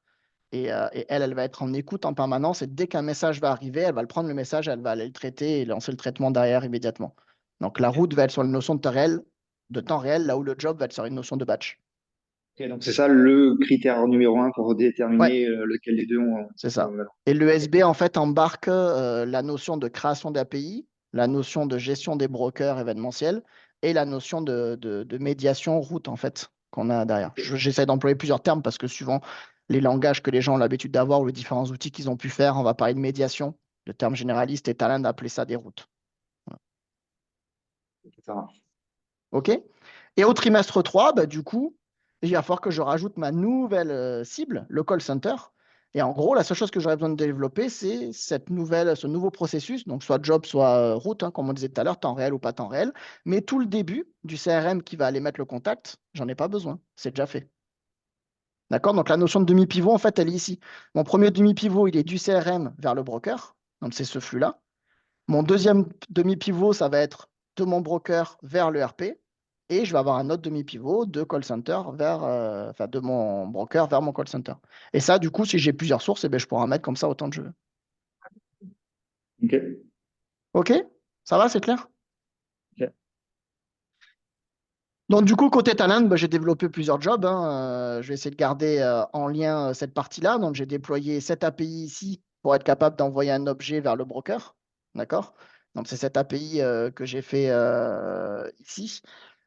et elle va être en écoute en permanence. Et dès qu'un message va arriver, elle va le prendre le message, elle va aller le traiter et lancer le traitement derrière immédiatement. Donc la route va être sur une notion de temps réel, là où le job va être sur une notion de batch. Ok, donc c'est ça le critère numéro un pour Ouais, déterminer lequel des deux c'est ça. valeur. Et Ok. l'ESB, en fait, embarque la notion de création d'API, la notion de gestion des brokers événementiels et la notion de médiation route, en fait, qu'on a derrière. J'essaie d'employer plusieurs termes parce que suivant les langages que les gens ont l'habitude d'avoir ou les différents outils qu'ils ont pu faire, on va parler de médiation, le terme généraliste, et Talend d'appeler ça des routes. Voilà. Ça marche. OK? Et au trimestre 3, bah, du coup, il va falloir que je rajoute ma nouvelle cible, le call center. Et en gros, la seule chose que j'aurais besoin de développer, c'est ce nouveau processus, donc soit job, soit route, hein, comme on disait tout à l'heure, temps réel ou pas temps réel. Mais tout le début du CRM qui va aller mettre le contact, j'en ai pas besoin. C'est déjà fait. D'accord? Donc la notion de demi-pivot, en fait, elle est ici. Mon premier demi-pivot, il est du CRM vers le broker. Donc c'est ce flux-là. Mon deuxième demi-pivot, ça va être de mon broker vers le RP. Et je vais avoir un autre demi-pivot de call center enfin, de mon broker vers mon call center. Et ça, du coup, si j'ai plusieurs sources, eh ben, je pourrais en mettre comme ça autant que je veux. Ok. OK? Ça va, c'est clair? Ok. Donc, du coup, côté talent, bah, j'ai développé plusieurs jobs, hein. Je vais essayer de garder en lien cette partie-là. Donc, j'ai déployé cette API ici pour être capable d'envoyer un objet vers le broker. D'accord? Donc, c'est cette API que j'ai fait ici.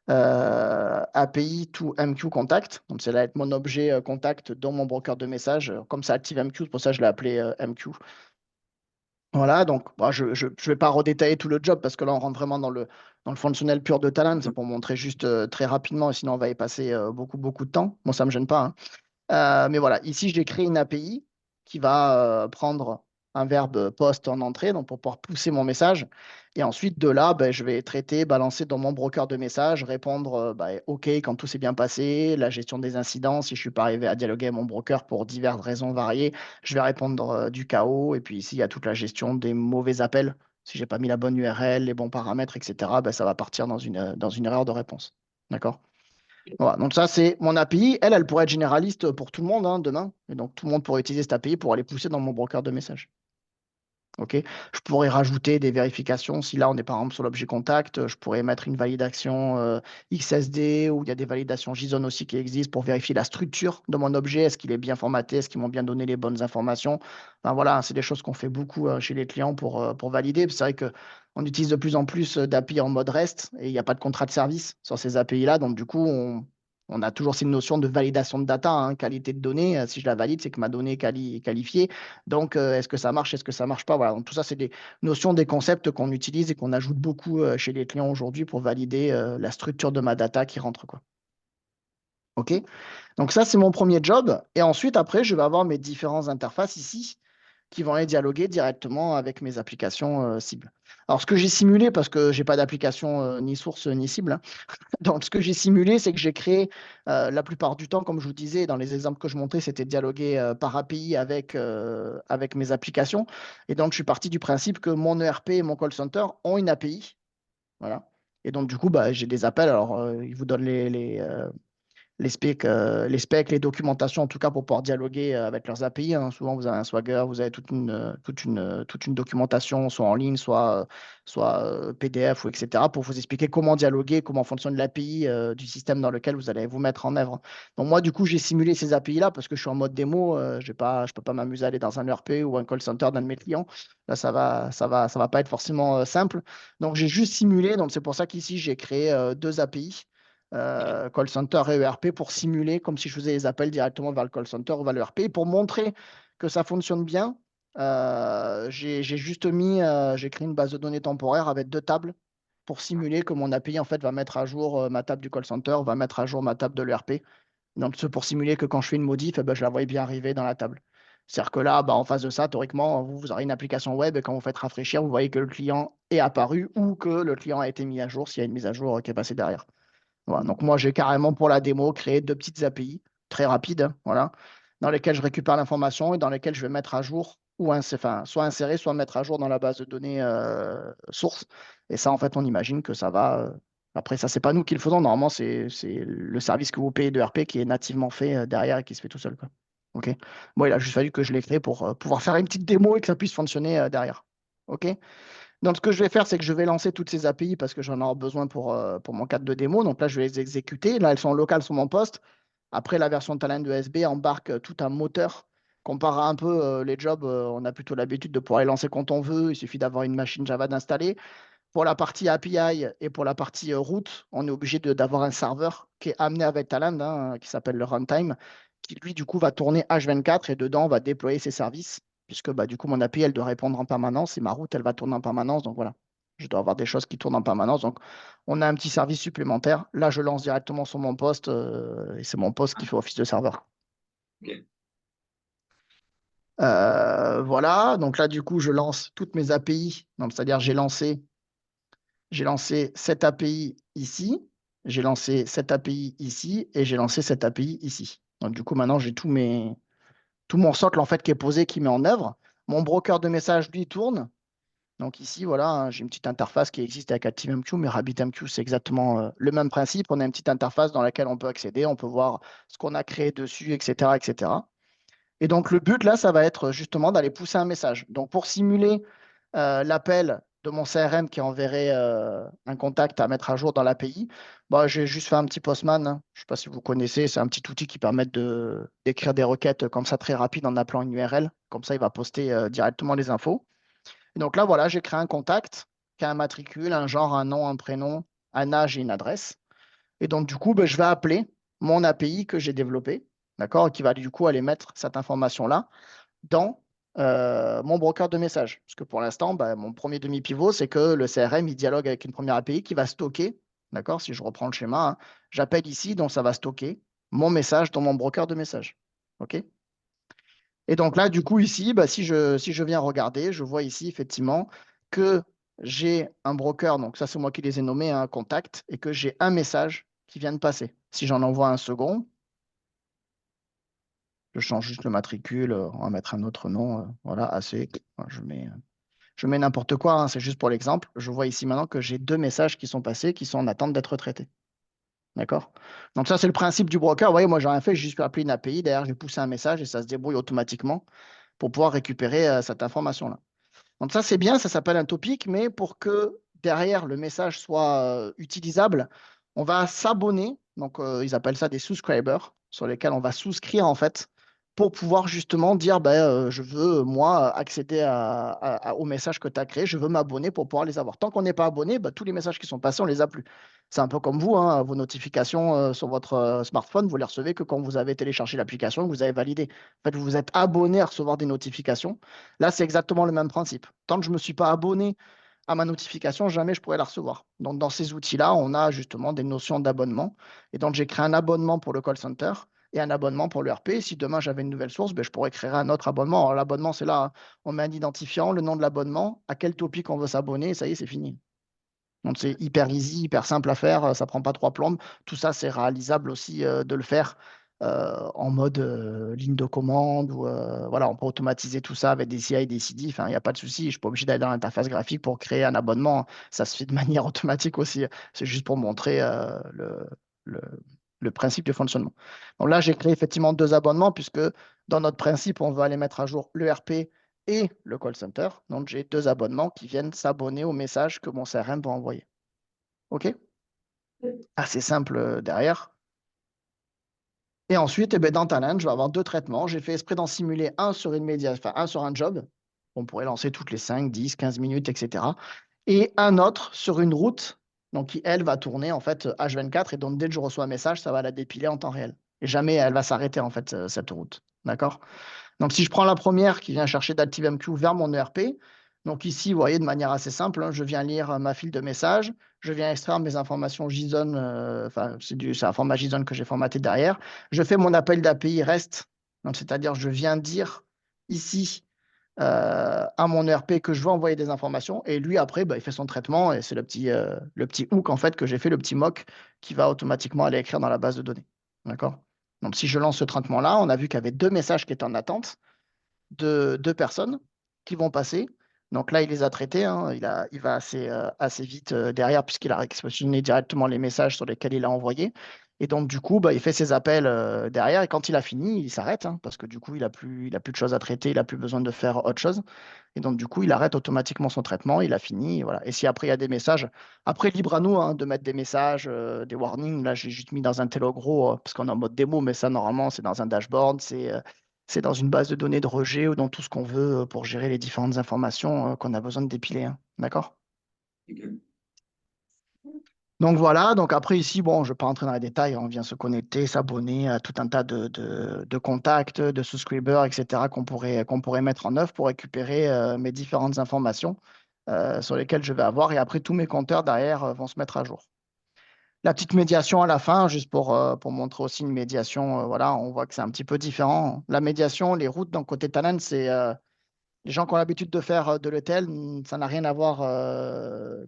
API to MQ Contact. Donc, c'est là être mon objet contact dans mon broker de messages. Comme ça active MQ, c'est pour ça que je l'ai appelé MQ. Voilà, donc bah, je ne vais pas redétailler tout le job parce que là, on rentre vraiment dans le fonctionnel pur de Talend. C'est pour montrer juste très rapidement et sinon, on va y passer beaucoup de temps. Moi, ça ne me gêne pas, hein. Mais voilà, ici, j'ai créé une API qui va prendre un verbe post en entrée, donc pour pouvoir pousser mon message. Et ensuite, de là, ben, je vais traiter, balancer dans mon broker de messages, répondre ben, OK quand tout s'est bien passé, la gestion des incidents, si je ne suis pas arrivé à dialoguer avec mon broker pour diverses raisons variées, je vais répondre du chaos. Et puis ici, il y a toute la gestion des mauvais appels. Si j'ai pas mis la bonne URL, les bons paramètres, etc., ben, ça va partir dans une erreur de réponse. D'accord? Voilà, donc ça, c'est mon API. Elle pourrait être généraliste pour tout le monde hein, demain. Et donc, tout le monde pourrait utiliser cette API pour aller pousser dans mon broker de messages. OK? Je pourrais rajouter des vérifications. Si là, on est par exemple sur l'objet contact, je pourrais mettre une validation XSD ou il y a des validations JSON aussi qui existent pour vérifier la structure de mon objet. Est-ce qu'il est bien formaté? Est-ce qu'ils m'ont bien donné les bonnes informations? Enfin, voilà, c'est des choses qu'on fait beaucoup chez les clients pour valider. C'est vrai qu'on utilise de plus en plus d'API en mode REST et il n'y a pas de contrat de service sur ces API-là. Donc, du coup, on a toujours cette notion de validation de data, hein, qualité de données. Si je la valide, c'est que ma donnée est qualifiée. Donc, est-ce que ça marche, est-ce que ça marche pas? Voilà. Donc, tout ça, c'est des notions, des concepts qu'on utilise et qu'on ajoute beaucoup chez les clients aujourd'hui pour valider la structure de ma data qui rentre, quoi. OK? Donc, ça, c'est mon premier job. Et ensuite, après, je vais avoir mes différentes interfaces ici qui vont aller dialoguer directement avec mes applications cibles. Alors, ce que j'ai simulé, parce que j'ai pas d'application ni source ni cible, hein, donc, ce que j'ai simulé, c'est que j'ai créé la plupart du temps, comme je vous disais, dans les exemples que je montrais, c'était dialoguer par API avec mes applications. Et donc, je suis parti du principe que mon ERP et mon call center ont une API. Voilà. Et donc, du coup, bah, j'ai des appels. Alors, ils vous donnent les specs, les documentations, en tout cas pour pouvoir dialoguer avec leurs API, hein. Souvent, vous avez un Swagger, vous avez toute une documentation, soit en ligne, soit PDF ou etc., pour vous expliquer comment dialoguer, comment fonctionne l'API du système dans lequel vous allez vous mettre en œuvre. Donc moi, du coup, j'ai simulé ces API-là parce que je suis en mode démo. Je peux pas m'amuser à aller dans un ERP ou un call center d'un de mes clients. Là, ça va pas être forcément simple. Donc j'ai juste simulé. Donc c'est pour ça qu'ici, j'ai créé deux API call center et ERP pour simuler comme si je faisais les appels directement vers le call center ou vers le ERP. Pour montrer que ça fonctionne bien, j'ai créé une base de données temporaire avec deux tables pour simuler que mon API en fait va mettre à jour ma table du call center, va mettre à jour ma table de l'ERP. Donc, c'est pour simuler que quand je fais une modif, eh ben, je la voyais bien arriver dans la table. C'est-à-dire que là, bah, en face de ça, théoriquement, vous aurez une application web et quand vous faites rafraîchir, vous voyez que le client est apparu ou que le client a été mis à jour s'il y a une mise à jour qui est passée derrière. Voilà. Donc moi, j'ai carrément pour la démo créé deux petites API très rapides, hein, voilà, dans lesquelles je récupère l'information et dans lesquelles je vais mettre à jour enfin, soit insérer, soit mettre à jour dans la base de données source. Et ça, en fait, on imagine que ça va. Après, ça, c'est pas nous qui le faisons. Normalement, c'est le service que vous payez de RP qui est nativement fait derrière et qui se fait tout seul, quoi. OK. Bon, il a juste fallu que je l'ai créé pour pouvoir faire une petite démo et que ça puisse fonctionner derrière. OK. Donc, ce que je vais faire, c'est que je vais lancer toutes ces API parce que j'en aurai besoin pour mon cadre de démo. Donc là, je vais les exécuter. Là, elles sont locales sur mon poste. Après, la version Talend ESB embarque tout un moteur. Comparé à un peu les jobs, on a plutôt l'habitude de pouvoir les lancer quand on veut. Il suffit d'avoir une machine Java d'installer. Pour la partie API et pour la partie route, on est obligé d'avoir un serveur qui est amené avec Talend, hein, qui s'appelle le runtime, qui lui, du coup, va tourner H24 et dedans, on va déployer ses services, puisque bah, du coup, mon API, elle doit répondre en permanence et ma route, elle va tourner en permanence. Donc voilà, je dois avoir des choses qui tournent en permanence. Donc, on a un petit service supplémentaire. Là, je lance directement sur mon poste et c'est mon poste qui fait office de serveur. Ok. Voilà, donc là, du coup, je lance toutes mes API. Donc, c'est-à-dire, j'ai lancé cette API ici, j'ai lancé cette API ici et j'ai lancé cette API ici. Donc, du coup, maintenant, j'ai tout mon socle en fait qui est posé, qui met en œuvre. Mon broker de messages, lui, tourne. Donc ici, voilà, hein, j'ai une petite interface qui existe avec ActiveMQ, mais RabbitMQ, c'est exactement le même principe. On a une petite interface dans laquelle on peut accéder, on peut voir ce qu'on a créé dessus, etc., etc. Et donc, le but, là, ça va être justement d'aller pousser un message. Donc, pour simuler l'appel de mon CRM qui enverrait un contact à mettre à jour dans l'API, bah, j'ai juste fait un petit Postman, hein. Je ne sais pas si vous connaissez, c'est un petit outil qui permet d'écrire des requêtes comme ça très rapide en appelant une URL. Comme ça, il va poster directement les infos. Et donc là, voilà, j'ai créé un contact qui a un matricule, un genre, un nom, un prénom, un âge et une adresse. Et donc, du coup, ben, je vais appeler mon API que j'ai développé, d'accord, qui va du coup aller mettre cette information-là dans mon broker de messages. Parce que pour l'instant, ben, mon premier demi-pivot, c'est que le CRM, il dialogue avec une première API qui va stocker, d'accord, si je reprends le schéma, hein, j'appelle ici, donc ça va stocker mon message dans mon broker de messages. OK? Et donc là, du coup, ici, bah, si je viens regarder, je vois ici effectivement que j'ai un broker, donc ça c'est moi qui les ai nommés, un contact, et que j'ai un message qui vient de passer. Si j'en envoie un second, je change juste le matricule, on va mettre un autre nom, voilà, AC, je mets n'importe quoi, hein, c'est juste pour l'exemple. Je vois ici maintenant que j'ai deux messages qui sont passés, qui sont en attente d'être traités. D'accord? Donc ça, c'est le principe du broker. Vous voyez, moi, j'ai rien fait, j'ai juste appelé une API, derrière, j'ai poussé un message et ça se débrouille automatiquement pour pouvoir récupérer cette information-là. Donc ça, c'est bien, ça s'appelle un topic, mais pour que derrière le message soit utilisable, on va s'abonner. Donc ils appellent ça des subscribers, sur lesquels on va souscrire en fait, pour pouvoir justement dire, ben, je veux, moi, accéder au message que tu as créé, je veux m'abonner pour pouvoir les avoir. Tant qu'on n'est pas abonné, ben, tous les messages qui sont passés, on les a plus. C'est un peu comme vous, hein, vos notifications sur votre smartphone, vous les recevez que quand vous avez téléchargé l'application, que vous avez validé. En fait, vous vous êtes abonné à recevoir des notifications. Là, c'est exactement le même principe. Tant que je ne me suis pas abonné à ma notification, jamais je pourrais la recevoir. Donc, dans ces outils-là, on a justement des notions d'abonnement. Et donc, j'ai créé un abonnement pour le call center et un abonnement pour le RP. Si demain j'avais une nouvelle source, ben, je pourrais créer un autre abonnement. Alors, l'abonnement, c'est là, hein. On met un identifiant, le nom de l'abonnement, à quel topic on veut s'abonner, et ça y est, c'est fini. Donc, c'est hyper easy, hyper simple à faire, ça prend pas trois plombes. Tout ça, c'est réalisable aussi de le faire en mode ligne de commande ou voilà, on peut automatiser tout ça avec des CI et des CD. Enfin, il n'y a pas de souci. Je ne suis pas obligé d'aller dans l'interface graphique pour créer un abonnement. Ça se fait de manière automatique aussi. C'est juste pour montrer le, le principe de fonctionnement. Donc là, j'ai créé effectivement deux abonnements puisque dans notre principe, on veut aller mettre à jour l'ERP et le call center. Donc j'ai deux abonnements qui viennent s'abonner aux messages que mon CRM va envoyer. OK? Assez simple derrière. Et ensuite, eh ben, dans Talent, je vais avoir deux traitements. J'ai fait exprès d'en simuler un sur une média, enfin un sur un job. On pourrait lancer toutes les 5, 10, 15 minutes, etc. Et un autre sur une route, donc qui, elle, va tourner en fait H24. Et donc, dès que je reçois un message, ça va la dépiler en temps réel. Et jamais elle va s'arrêter en fait, cette route. D'accord? Donc, si je prends la première qui vient chercher d'ActiveMQ vers mon ERP, donc ici, vous voyez, de manière assez simple, hein, je viens lire ma file de messages, je viens extraire mes informations JSON, enfin, c'est un format JSON que j'ai formaté derrière. Je fais mon appel d'API REST, donc c'est-à-dire je viens dire ici à mon ERP que je veux envoyer des informations et lui, après, bah, il fait son traitement et c'est le petit hook en fait que j'ai fait, le petit mock qui va automatiquement aller écrire dans la base de données. D'accord? Donc, si je lance ce traitement-là, on a vu qu'il y avait deux messages qui étaient en attente de deux personnes qui vont passer. Donc là, il les a traités, hein. Il va assez vite derrière puisqu'il a réquisitionné directement les messages sur lesquels il a envoyé. Et donc, du coup, bah, il fait ses appels derrière. Et quand il a fini, il s'arrête hein, parce que du coup, il a plus de choses à traiter, il a plus besoin de faire autre chose. Et donc, du coup, il arrête automatiquement son traitement, il a fini. Et voilà. Et si après, il y a des messages, après, libre à nous hein, de mettre des messages, des warnings. Là, j'ai juste mis dans un Telogro parce qu'on est en mode démo, mais ça, normalement, c'est dans un dashboard, c'est dans une base de données de rejet ou dans tout ce qu'on veut pour gérer les différentes informations qu'on a besoin de dépiler, hein. D'accord? Ok. Donc voilà, donc après ici, bon, je ne vais pas entrer dans les détails, on vient se connecter, s'abonner à tout un tas de contacts, de subscribers, etc., qu'on pourrait mettre en œuvre pour récupérer mes différentes informations sur lesquelles je vais avoir. Et après, tous mes compteurs derrière vont se mettre à jour. La petite médiation à la fin, juste pour montrer aussi une médiation, voilà, on voit que c'est un petit peu différent. La médiation, les routes, donc côté talent, c'est les gens qui ont l'habitude de faire de l'ETL, ça n'a rien à voir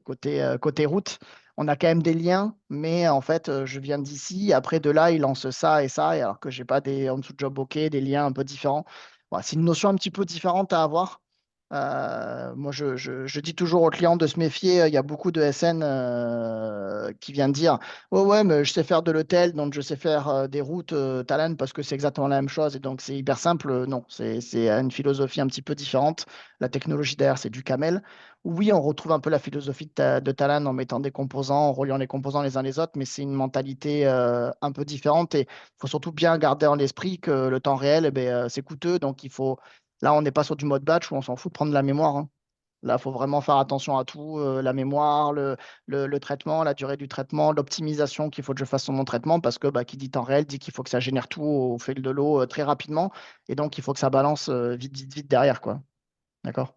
côté route. On a quand même des liens, mais en fait, je viens d'ici. Après, de là, ils lancent ça et ça, et alors que j'ai pas en dessous de job OK, des liens un peu différents. Voilà, c'est une notion un petit peu différente à avoir. Moi, je dis toujours aux clients de se méfier. Il y a beaucoup de SN qui viennent dire, ouais, ouais, mais je sais faire de l'hôtel, donc je sais faire des routes Talent parce que c'est exactement la même chose et donc c'est hyper simple. Non, c'est une philosophie un petit peu différente. La technologie derrière, c'est du camel. Oui, on retrouve un peu la philosophie de Talent en mettant des composants, en reliant les composants les uns les autres, mais c'est une mentalité un peu différente et il faut surtout bien garder en l'esprit que le temps réel, eh ben, c'est coûteux, donc il faut. Là, on n'est pas sur du mode batch où on s'en fout de prendre de la mémoire, hein. Là, il faut vraiment faire attention à tout, la mémoire, le traitement, la durée du traitement, l'optimisation qu'il faut que je fasse sur mon traitement, parce que bah, qui dit temps réel dit qu'il faut que ça génère tout au fil de l'eau très rapidement, et donc il faut que ça balance vite, vite, vite derrière, quoi. D'accord?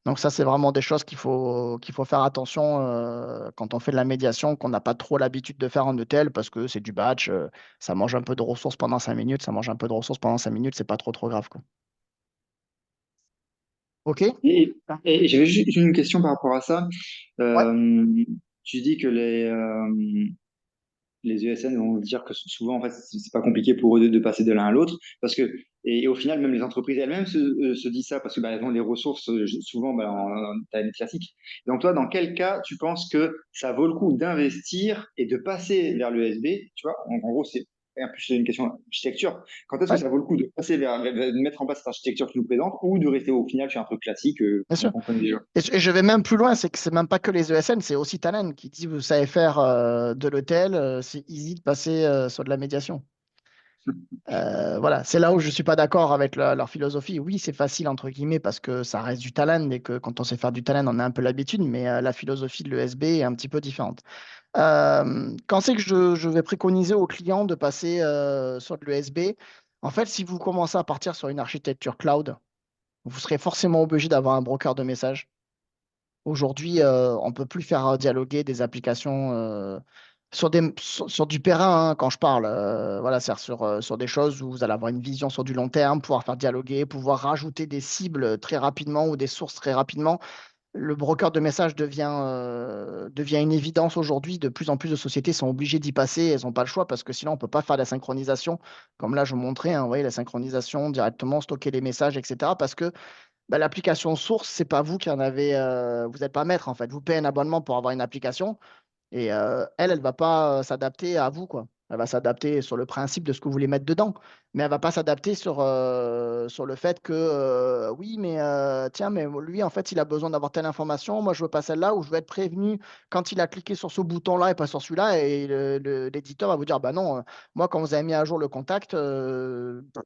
Donc ça, c'est vraiment des choses qu'il faut faire attention quand on fait de la médiation, qu'on n'a pas trop l'habitude de faire en ETL, parce que c'est du batch, ça mange un peu de ressources pendant 5 minutes, ça mange un peu de ressources pendant 5 minutes, c'est pas trop, trop grave, quoi. OK? Et, et j'avais juste une question par rapport à ça. Ouais. Euh, Tu dis que les ESN vont dire que souvent, en fait, c'est pas compliqué pour eux de passer de l'un à l'autre, parce que, et au final, même les entreprises elles-mêmes se disent ça, parce que bah, elles ont les ressources souvent bah, en taille classique. Donc toi, dans quel cas tu penses que ça vaut le coup d'investir et de passer vers l'ESB? Tu vois, en gros, c'est en plus c'est une question d'architecture. Quand est-ce que Ouais, ça vaut le coup de passer de mettre en place cette architecture qui nous présente, ou de rester au final sur un truc classique bien sûr. qu'on connaît déjà? Et je vais même plus loin, c'est que c'est même pas que les ESN, c'est aussi Talent qui dit vous savez faire de l'hôtel, c'est easy de passer sur de la médiation. Voilà, c'est là où je suis pas d'accord avec leur philosophie. Oui, c'est facile entre guillemets parce que ça reste du talent et que quand on sait faire du talent, on a un peu l'habitude, mais la philosophie de l'ESB est un petit peu différente. Quand c'est que je vais préconiser aux clients de passer sur de l'ESB, en fait, si vous commencez à partir sur une architecture cloud, vous serez forcément obligé d'avoir un broker de messages. Aujourd'hui, on ne peut plus faire dialoguer des applications sur du périn, hein, quand je parle. Voilà, c'est sur des choses où vous allez avoir une vision sur du long terme, pouvoir faire dialoguer, pouvoir rajouter des cibles très rapidement ou des sources très rapidement. Le broker de messages devient une évidence aujourd'hui. De plus en plus de sociétés sont obligées d'y passer. Elles n'ont pas le choix parce que sinon, on ne peut pas faire la synchronisation. Comme là, je vous montrais, hein, vous voyez, la synchronisation directement, stocker les messages, etc. Parce que bah, l'application source, c'est pas vous qui en avez, vous n'êtes pas maître en fait. Vous payez un abonnement pour avoir une application et elle va pas s'adapter à vous, quoi. Elle va s'adapter sur le principe de ce que vous voulez mettre dedans, mais elle va pas s'adapter sur le fait que oui, mais tiens, mais lui, en fait, il a besoin d'avoir telle information. Moi, je veux pas celle-là, ou je veux être prévenu quand il a cliqué sur ce bouton-là et pas sur celui-là. Et l'éditeur va vous dire, bah non, moi, quand vous avez mis à jour le contact,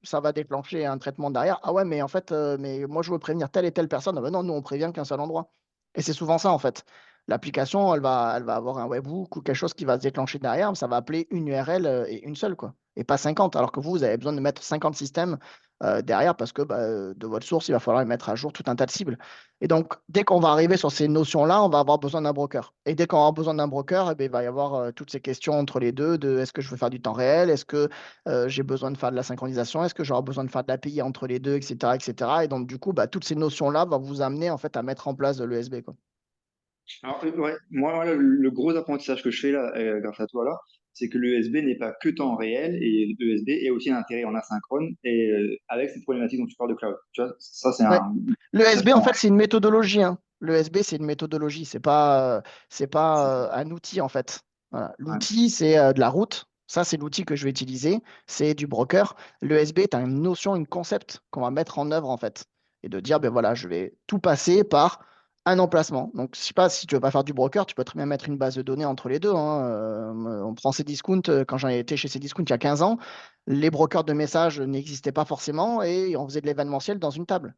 ça va déclencher un traitement derrière. Ah ouais, mais en fait, mais moi, je veux prévenir telle et telle personne. Ah bah non, nous, on prévient qu'un seul endroit. Et c'est souvent ça, en fait. L'application, elle va avoir un webhook ou quelque chose qui va se déclencher derrière. Ça va appeler une URL et une seule, quoi. Et pas 50. Alors que vous avez besoin de mettre 50 systèmes derrière parce que bah, de votre source, il va falloir mettre à jour tout un tas de cibles. Et donc, dès qu'on va arriver sur ces notions-là, on va avoir besoin d'un broker. Et dès qu'on aura besoin d'un broker, eh bien, il va y avoir toutes ces questions entre les deux de est-ce que je veux faire du temps réel? Est-ce que j'ai besoin de faire de la synchronisation? Est-ce que j'aurai besoin de faire de l'API entre les deux, etc., etc. Et cetera. Et donc, du coup, bah, toutes ces notions-là vont vous amener en fait à mettre en place de l'ESB, quoi. Alors, ouais, moi, voilà, le gros apprentissage que je fais là, grâce à toi là, c'est que l'USB n'est pas que temps réel et l'USB est aussi un intérêt en asynchrone et avec cette problématique dont tu parles de cloud. Tu vois, ça, c'est Ouais. un Le SB, en vachement. fait, c'est une méthodologie, hein. Le SB, c'est une méthodologie. C'est pas un outil, en fait. Voilà. Ouais. L'outil, c'est de la route. Ça, c'est l'outil que je vais utiliser. C'est du broker. Le SB est une notion, une concept qu'on va mettre en œuvre, en fait. Et de dire, ben voilà, je vais tout passer par un emplacement. Donc, je sais pas si tu veux pas faire du broker, tu peux très bien mettre une base de données entre les deux, hein. On prend Cdiscount. Quand j'en ai été chez Cdiscount il y a 15 ans, les brokers de messages n'existaient pas forcément et on faisait de l'événementiel dans une table.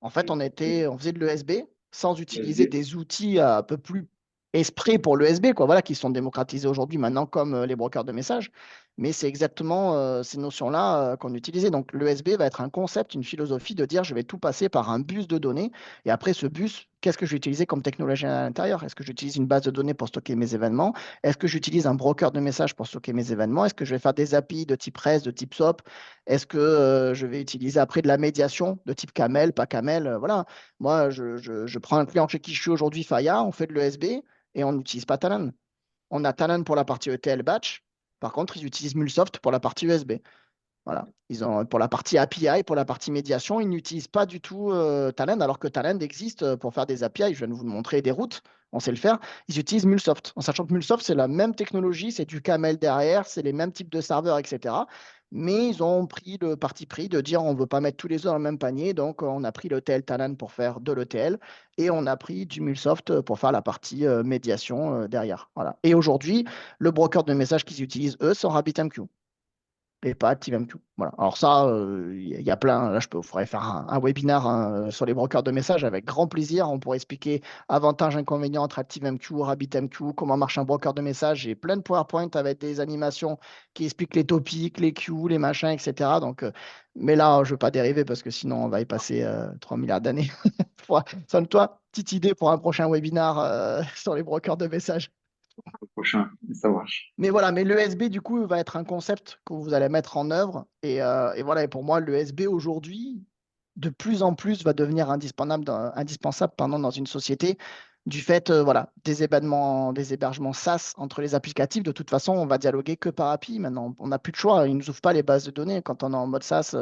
En fait, on faisait de l'ESB sans utiliser USB. des outils un peu plus esprits pour l'ESB, quoi, voilà, qui sont démocratisés aujourd'hui maintenant comme les brokers de messages. Mais c'est exactement ces notions-là qu'on utilisait. Donc l'ESB va être un concept, une philosophie de dire je vais tout passer par un bus de données. Et après ce bus, qu'est-ce que je vais utiliser comme technologie à l'intérieur? Est-ce que j'utilise une base de données pour stocker mes événements? Est-ce que j'utilise un broker de messages pour stocker mes événements? Est-ce que je vais faire des API de type REST, de type SOAP? Est-ce que je vais utiliser après de la médiation de type Camel, pas Camel? Voilà. Moi, je prends un client chez qui je suis aujourd'hui, Faya, on fait de l'ESB et on n'utilise pas Talend. On a Talend pour la partie ETL batch. Par contre, ils utilisent Mulsoft pour la partie USB. Voilà. Ils ont pour la partie API, pour la partie médiation, ils n'utilisent pas du tout Talend, alors que Talend existe pour faire des API. Je viens de vous montrer des routes, on sait le faire. Ils utilisent Mulsoft, en sachant que Mulsoft, c'est la même technologie, c'est du Camel derrière, c'est les mêmes types de serveurs, etc. Mais ils ont pris le parti pris de dire on ne veut pas mettre tous les œufs dans le même panier, donc on a pris l'ETL Talend pour faire de l'ETL et on a pris du Mulsoft pour faire la partie médiation derrière. Voilà. Et aujourd'hui, le broker de messages qu'ils utilisent, eux, c'est RabbitMQ et pas ActiveMQ. Voilà. Alors ça, il y a plein. Là, faudrait faire un webinaire hein, sur les brokers de messages avec grand plaisir. On pourrait expliquer avantages, inconvénients entre ActiveMQ, RabbitMQ, comment marche un broker de messages. J'ai plein de PowerPoint avec des animations qui expliquent les topics, les queues, les machins, etc. Donc, mais là, je ne veux pas dériver parce que sinon, on va y passer 3 milliards d'années. Sonne-toi, petite idée pour un prochain webinaire sur les brokers de messages. Au prochain, ça marche. Mais voilà, mais l'ESB, du coup, va être un concept que vous allez mettre en œuvre. Et voilà, et pour moi, l'ESB aujourd'hui, de plus en plus, va devenir indispensable pardon, dans une société du fait voilà, des hébergements SaaS entre les applicatifs. De toute façon, on va dialoguer que par API. Maintenant, on n'a plus de choix. Ils ne nous ouvrent pas les bases de données quand on est en mode SaaS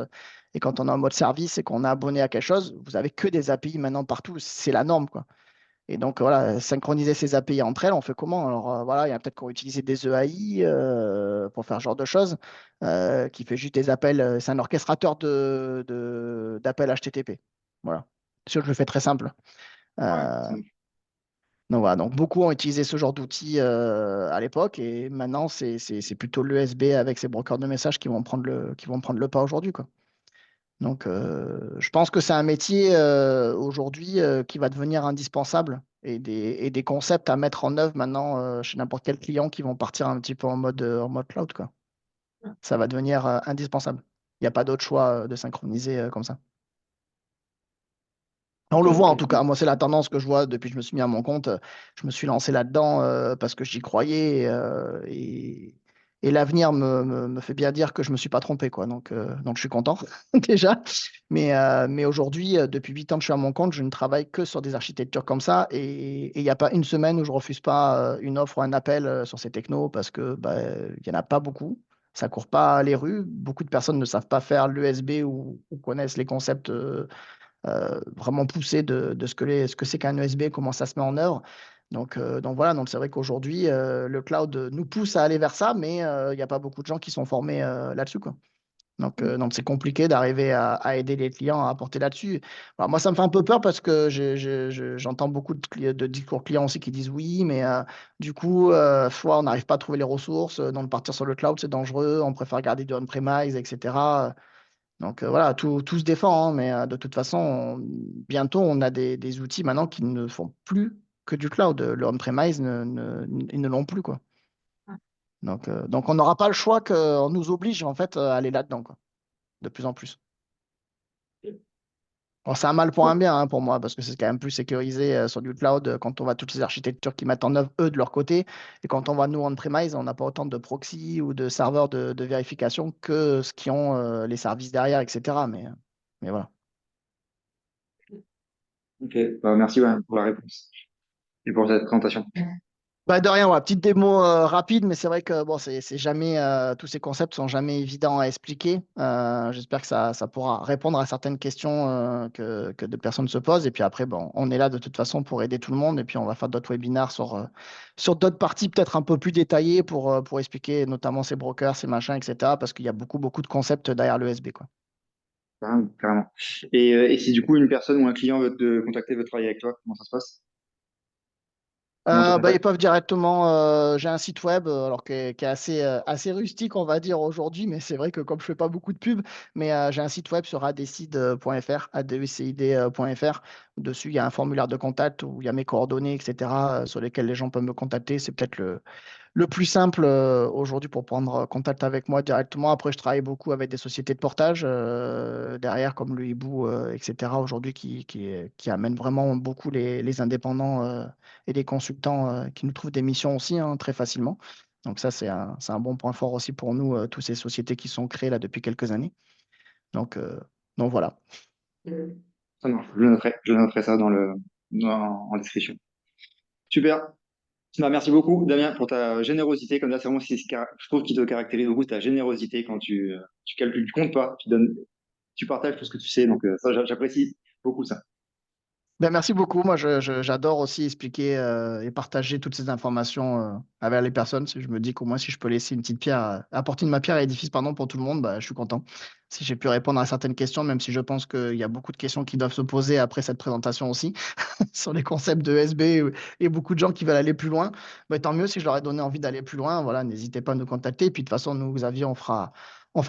et quand on est en mode service et qu'on est abonné à quelque chose. Vous avez que des API maintenant partout. C'est la norme, quoi. Et donc, voilà, synchroniser ces API entre elles, on fait comment? Alors, voilà, il y a peut-être qu'on va utiliser des EAI pour faire ce genre de choses, qui fait juste des appels. C'est un orchestrateur d'appels HTTP. Voilà. Sûr, je le fais très simple. Ouais, Euh, donc, voilà. Donc, beaucoup ont utilisé ce genre d'outils à l'époque et maintenant, c'est plutôt l'ESB avec ces brokers de messages qui vont prendre le pas aujourd'hui, quoi. Donc, je pense que c'est un métier aujourd'hui qui va devenir indispensable et des concepts à mettre en œuvre maintenant chez n'importe quel client qui vont partir un petit peu en mode cloud, quoi. Ça va devenir indispensable. Il n'y a pas d'autre choix de synchroniser comme ça. On ok, le voit en tout ok. cas. Moi, c'est la tendance que je vois depuis que je me suis mis à mon compte. Je me suis lancé là-dedans parce que j'y croyais et l'avenir me fait bien dire que je me suis pas trompé, quoi. Donc je suis content déjà. Mais aujourd'hui, depuis 8 ans que je suis à mon compte, je ne travaille que sur des architectures comme ça et il n'y a pas une semaine où je refuse pas une offre ou un appel sur ces technos parce que bah, il n'y en a pas beaucoup. Ça court pas les rues. Beaucoup de personnes ne savent pas faire l'USB ou connaissent les concepts vraiment poussé de ce que c'est qu'un USB, comment ça se met en œuvre. Donc voilà, donc c'est vrai qu'aujourd'hui, le cloud nous pousse à aller vers ça, mais il n'y a pas beaucoup de gens qui sont formés là-dessus, quoi. Donc c'est compliqué d'arriver à aider les clients à apporter là-dessus. Alors, moi, ça me fait un peu peur parce que j'entends beaucoup de discours clients aussi qui disent oui, mais du coup, soit on n'arrive pas à trouver les ressources, donc partir sur le cloud, c'est dangereux, on préfère garder du on-premise, etc. Donc voilà, tout se défend, hein, mais de toute façon, bientôt, on a des outils maintenant qui ne font plus que du cloud. Le on-premise, ils ne l'ont plus, quoi. Donc on n'aura pas le choix qu'on nous oblige en fait à aller là-dedans, quoi, de plus en plus. Bon, c'est un mal pour un bien hein, pour moi, parce que c'est quand même plus sécurisé sur du cloud quand on voit toutes ces architectures qui mettent en œuvre eux de leur côté. Et quand on voit nous on-premise, on n'a pas autant de proxy ou de serveurs de vérification que ce qui ont les services derrière, etc. Mais voilà. Ok, bah, merci ouais, pour la réponse et pour cette présentation. Bah de rien, ouais, petite démo rapide, mais c'est vrai que bon, c'est jamais tous ces concepts sont jamais évidents à expliquer. J'espère que ça pourra répondre à certaines questions que des personnes se posent. Et puis après, bon, on est là de toute façon pour aider tout le monde. Et puis on va faire d'autres webinaires sur d'autres parties peut-être un peu plus détaillées pour expliquer notamment ces brokers, ces machins, etc. Parce qu'il y a beaucoup de concepts derrière le SB, quoi. Carrément. Carrément. Et si du coup une personne ou un client veut te contacter, veut travailler avec toi, comment ça se passe? Comment tu Bah, ils contactes? peuvent directement. J'ai un site web alors qui est assez rustique, on va dire aujourd'hui, mais c'est vrai que comme je fais pas beaucoup de pubs, mais j'ai un site web sur adecid.fr, adecid.fr. Dessus, il y a un formulaire de contact où il y a mes coordonnées, etc., sur lesquelles les gens peuvent me contacter. C'est peut-être le plus simple aujourd'hui pour prendre contact avec moi directement. Après, je travaille beaucoup avec des sociétés de portage derrière, comme le Hibou, etc., aujourd'hui, qui amènent vraiment beaucoup les indépendants et les consultants qui nous trouvent des missions aussi hein, très facilement. Donc ça, c'est un bon point fort aussi pour nous, toutes ces sociétés qui sont créées là depuis quelques années. Donc, euh, donc voilà. Ça marche. Je noterai ça en description. Super. Bah, merci beaucoup, Damien, pour ta générosité. Comme ça, c'est vraiment, je trouve qu'il te caractérise beaucoup ta générosité quand tu calcules, tu comptes pas, tu partages tout ce que tu sais. Donc, ça, j'apprécie beaucoup ça. Ben, merci beaucoup. Moi, j'adore aussi expliquer et partager toutes ces informations avec les personnes. Je me dis qu'au moins, si je peux laisser une petite pierre, apporter de ma pierre à l'édifice, pardon, pour tout le monde, bah, je suis content. Si j'ai pu répondre à certaines questions, même si je pense qu'il y a beaucoup de questions qui doivent se poser après cette présentation aussi, sur les concepts de SB et beaucoup de gens qui veulent aller plus loin, bah, tant mieux si je leur ai donné envie d'aller plus loin. Voilà, n'hésitez pas à nous contacter. Et puis, de toute façon, nous, Xavier, on fera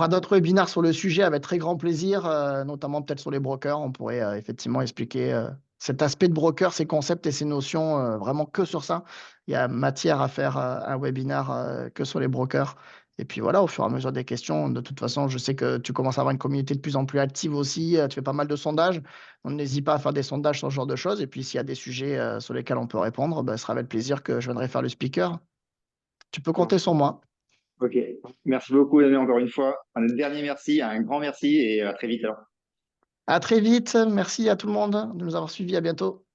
d'autres webinaires sur le sujet avec très grand plaisir, notamment peut-être sur les brokers. On pourrait effectivement expliquer cet aspect de broker, ces concepts et ces notions, vraiment que sur ça. Il y a matière à faire un webinaire que sur les brokers. Et puis voilà, au fur et à mesure des questions, de toute façon, je sais que tu commences à avoir une communauté de plus en plus active aussi. Tu fais pas mal de sondages. On n'hésite pas à faire des sondages sur ce genre de choses. Et puis s'il y a des sujets sur lesquels on peut répondre, ce sera avec plaisir que je viendrai faire le speaker. Tu peux compter sur moi. Ok. Merci beaucoup, Damien, encore une fois. Un dernier merci, un grand merci et à très vite alors. À très vite. Merci à tout le monde de nous avoir suivis. À bientôt.